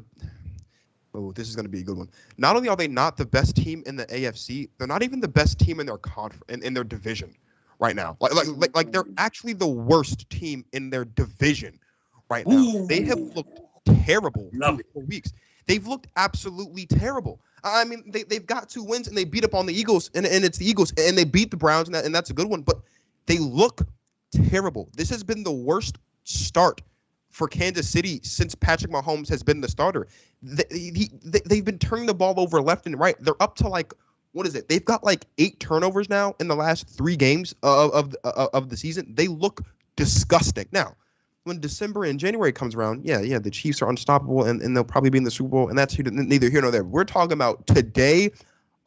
Oh, this is going to be a good one. Not only are they not the best team in the AFC, they're not even the best team in their in their division right now. Like they're actually the worst team in their division right now. Ooh, They have looked terrible love through it. 4 weeks. They've looked absolutely terrible. I mean, they've got 2 wins and they beat up on the Eagles, and it's the Eagles, and they beat the Browns, and that's a good one. But they look terrible. This has been the worst start for Kansas City since Patrick Mahomes has been the starter. They've been turning the ball over left and right. They're up to like, what is it? They've got like 8 turnovers now in the last 3 games of the season. They look disgusting. Now, when December and January comes around, yeah, the Chiefs are unstoppable, and they'll probably be in the Super Bowl, and that's neither here nor there. We're talking about today,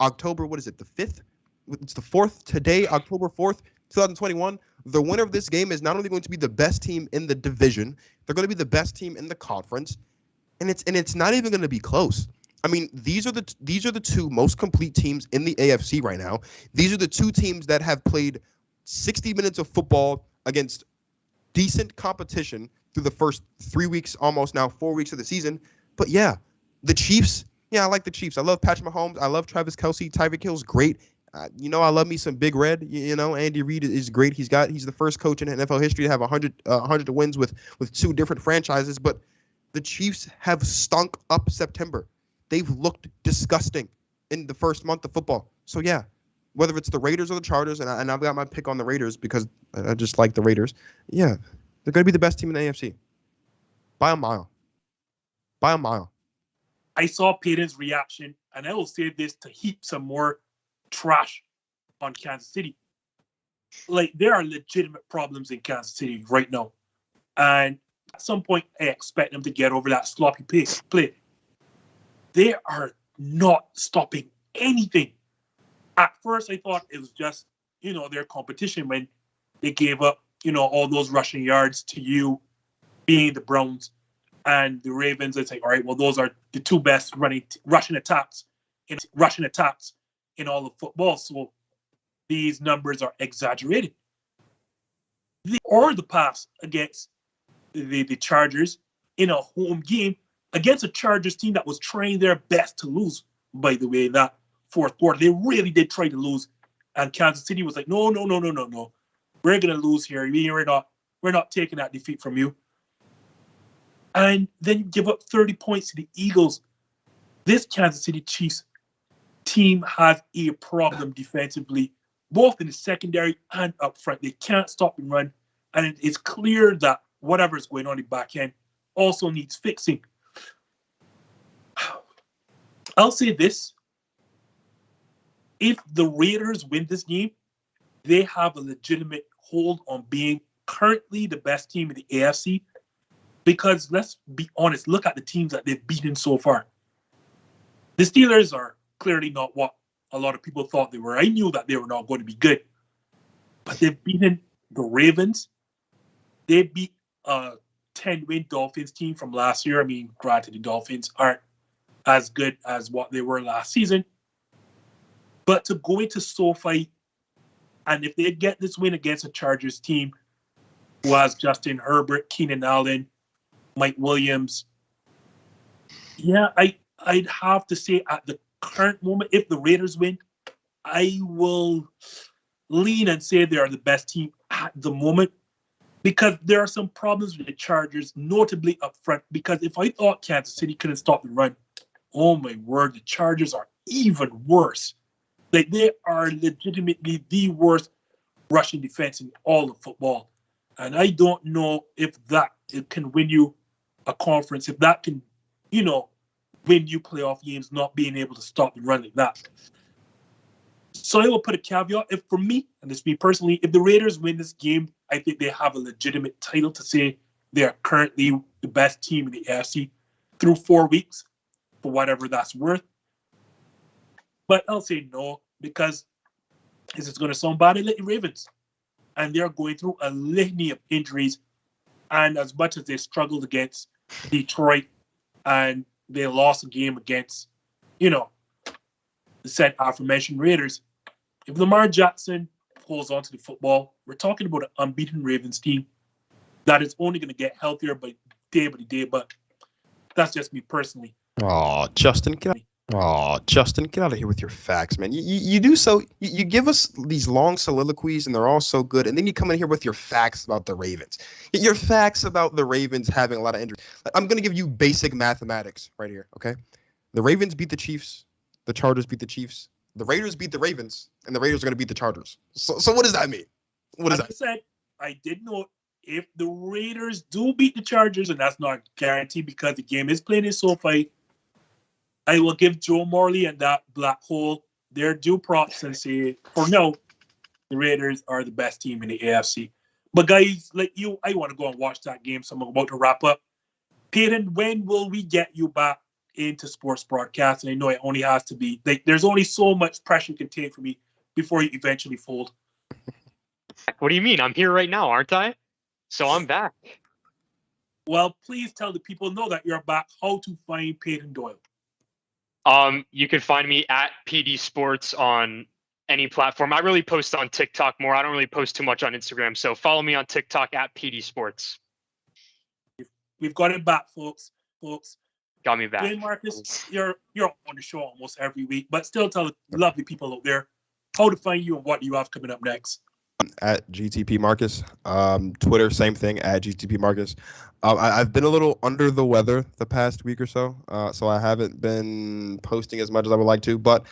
October, what is it, the 5th? It's the 4th today, October 4th, 2021. The winner of this game is not only going to be the best team in the division, they're going to be the best team in the conference, and it's not even going to be close. I mean, these are the 2 most complete teams in the AFC right now. These are the 2 teams that have played 60 minutes of football against decent competition through the first 3 weeks, almost now 4 weeks of the season. But yeah, the Chiefs. Yeah, I like the Chiefs. I love Patrick Mahomes. I love Travis Kelce. Tyreek Hill's great. I love me some Big Red. Andy Reid is great. He's the first coach in NFL history to have 100 wins with 2 different franchises. But the Chiefs have stunk up September. They've looked disgusting in the first month of football. So yeah, whether it's the Raiders or the Chargers, and I've got my pick on the Raiders because I just like the Raiders. Yeah, they're going to be the best team in the AFC by a mile. By a mile. I saw Payton's reaction, and I will say this to heap some more trash on Kansas City. Like, there are legitimate problems in Kansas City right now. And at some point, I expect them to get over that sloppy play. They are not stopping anything. At first, I thought it was just, their competition when they gave up, all those rushing yards to you, being the Browns and the Ravens. It's like, all right, well, those are the 2 best rushing attacks in all of football. So these numbers are exaggerated. Or the pass against the Chargers in a home game against a Chargers team that was trying their best to lose, by the way, in that 4th quarter. They really did try to lose. And Kansas City was like, no. We're going to lose here. We're not taking that defeat from you. And then you give up 30 points to the Eagles. This Kansas City Chiefs team has a problem defensively, both in the secondary and up front. They can't stop and run. And it's clear that whatever is going on in the back end also needs fixing. I'll say this. If the Raiders win this game, they have a legitimate hold on being currently the best team in the AFC. Because let's be honest, look at the teams that they've beaten so far. The Steelers are clearly not what a lot of people thought they were. I knew that they were not going to be good. But they've beaten the Ravens. They beat a 10-win Dolphins team from last year. I mean, granted, the Dolphins aren't as good as what they were last season. But to go into SoFi, and if they get this win against a Chargers team who has Justin Herbert, Keenan Allen, Mike Williams, yeah, I'd have to say at the current moment, if the Raiders win, I will lean and say they are the best team at the moment, because there are some problems with the Chargers, notably up front. Because if I thought Kansas City couldn't stop the run, oh my word, the Chargers are even worse. Like, they are legitimately the worst rushing defense in all of football. And I don't know if it can win you a conference, if that can, win you playoff games, not being able to stop the run like that. So I will put a caveat. If for me, and this is me personally, if the Raiders win this game, I think they have a legitimate title to say they are currently the best team in the AFC through 4 weeks, for whatever that's worth. But I'll say no, because this is going to sound bad. I like the Ravens, and they're going through a litany of injuries. And as much as they struggled against Detroit and they lost a game against, the said aforementioned Raiders, if Lamar Jackson holds on to the football, we're talking about an unbeaten Ravens team that is only going to get healthier by day, but that's just me personally. Oh, Justin, get out of here with your facts, man. You do so. You give us these long soliloquies, and they're all so good, and then you come in here with your facts about the Ravens. Your facts about the Ravens having a lot of injuries. I'm gonna give you basic mathematics right here. Okay, the Ravens beat the Chiefs. The Chargers beat the Chiefs. The Raiders beat the Ravens, and the Raiders are gonna beat the Chargers. So what does that mean? What does that? I said I did know if the Raiders do beat the Chargers, and that's not guaranteed because the game is played in SoFi. I will give Joe Morley and that black hole their due props and say, for now, the Raiders are the best team in the AFC. But guys, like you, I want to go and watch that game, so I'm about to wrap up. Payton, when will we get you back into sports broadcasting? I know it only has to be, like, there's only so much pressure you can take from me before you eventually fold. What do you mean? I'm here right now, aren't I? So I'm back. Well, please tell the people know that you're back, how to find Payton Doyle. You can find me at PD Sports on any platform. I really post on TikTok more. I don't really post too much on Instagram. So follow me on TikTok at PD Sports. We've got it back, folks. Got me back. Dwayne Marcus, you're on the show almost every week, but still tell the lovely people out there how to find you and what you have coming up next. At GTP Marcus. Twitter, same thing, at GTP Marcus. I've been a little under the weather the past week or so, so I haven't been posting as much as I would like to. But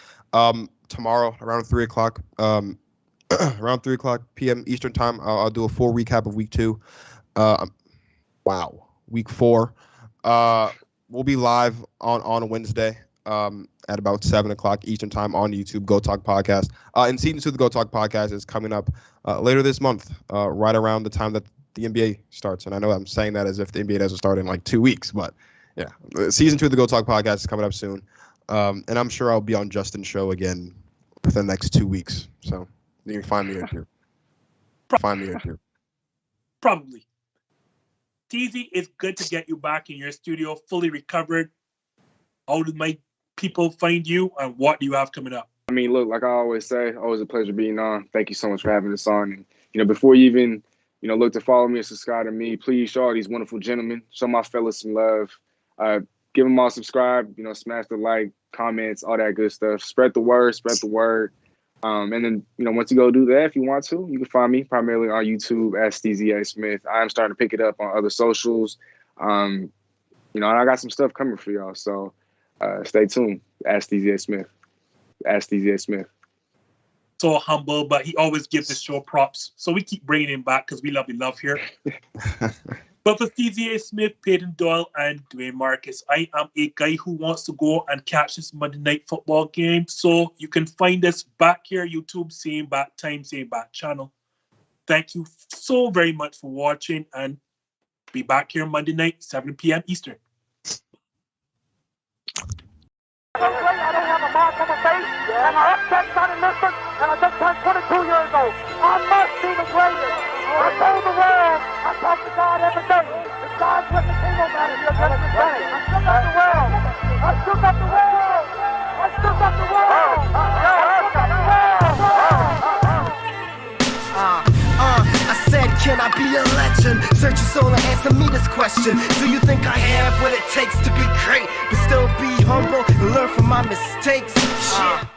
tomorrow, around 3 o'clock, around 3 o'clock p.m. Eastern time, I'll do a full recap of week 2. Week 4. We'll be live on Wednesday. At about 7 o'clock Eastern time on YouTube, Go Talk Podcast. And season 2 of the Go Talk Podcast is coming up later this month, right around the time that the NBA starts. And I know I'm saying that as if the NBA doesn't start in like 2 weeks, but yeah, season 2 of the Go Talk Podcast is coming up soon. And I'm sure I'll be on Justin's show again within the next 2 weeks. So you can find me here. Probably. Steezy, it's good to get you back in your studio, fully recovered. How did my people find you, and what do you have coming up? I mean, look, like I always say, always a pleasure being on. Thank you so much for having us on. And, before you even, look to follow me or subscribe to me, please show all these wonderful gentlemen, show my fellas some love. Give them all subscribe, smash the like, comments, all that good stuff. Spread the word. And then, once you go do that, if you want to, you can find me primarily on YouTube at Steezy A Smith. I'm starting to pick it up on other socials. And I got some stuff coming for y'all. So stay tuned. Ask Steezy A Smith. So humble, but he always gives the show props. So we keep bringing him back because we love here. But for Steezy A Smith, Payton Doyle, and Dwayne Marcus, I am a guy who wants to go and catch this Monday Night Football game. So you can find us back here, YouTube, same back time, same back channel. Thank you so very much for watching, and be back here Monday night, 7 p.m. Eastern. I don't have a mark on my face, and I upset Johnny Liston, and I just turned 22 years old. I must be the greatest. I told the world, I talk to God every day. If God's with me, ain't no matter if you're just the same. I shook up the world. I shook up the world. I shook up the world. I shook up the world. I said, can I be a legend? Search your soul and answer me this question. Do you think I have what it takes to be great, but still be humble and learn from my mistakes? Shit.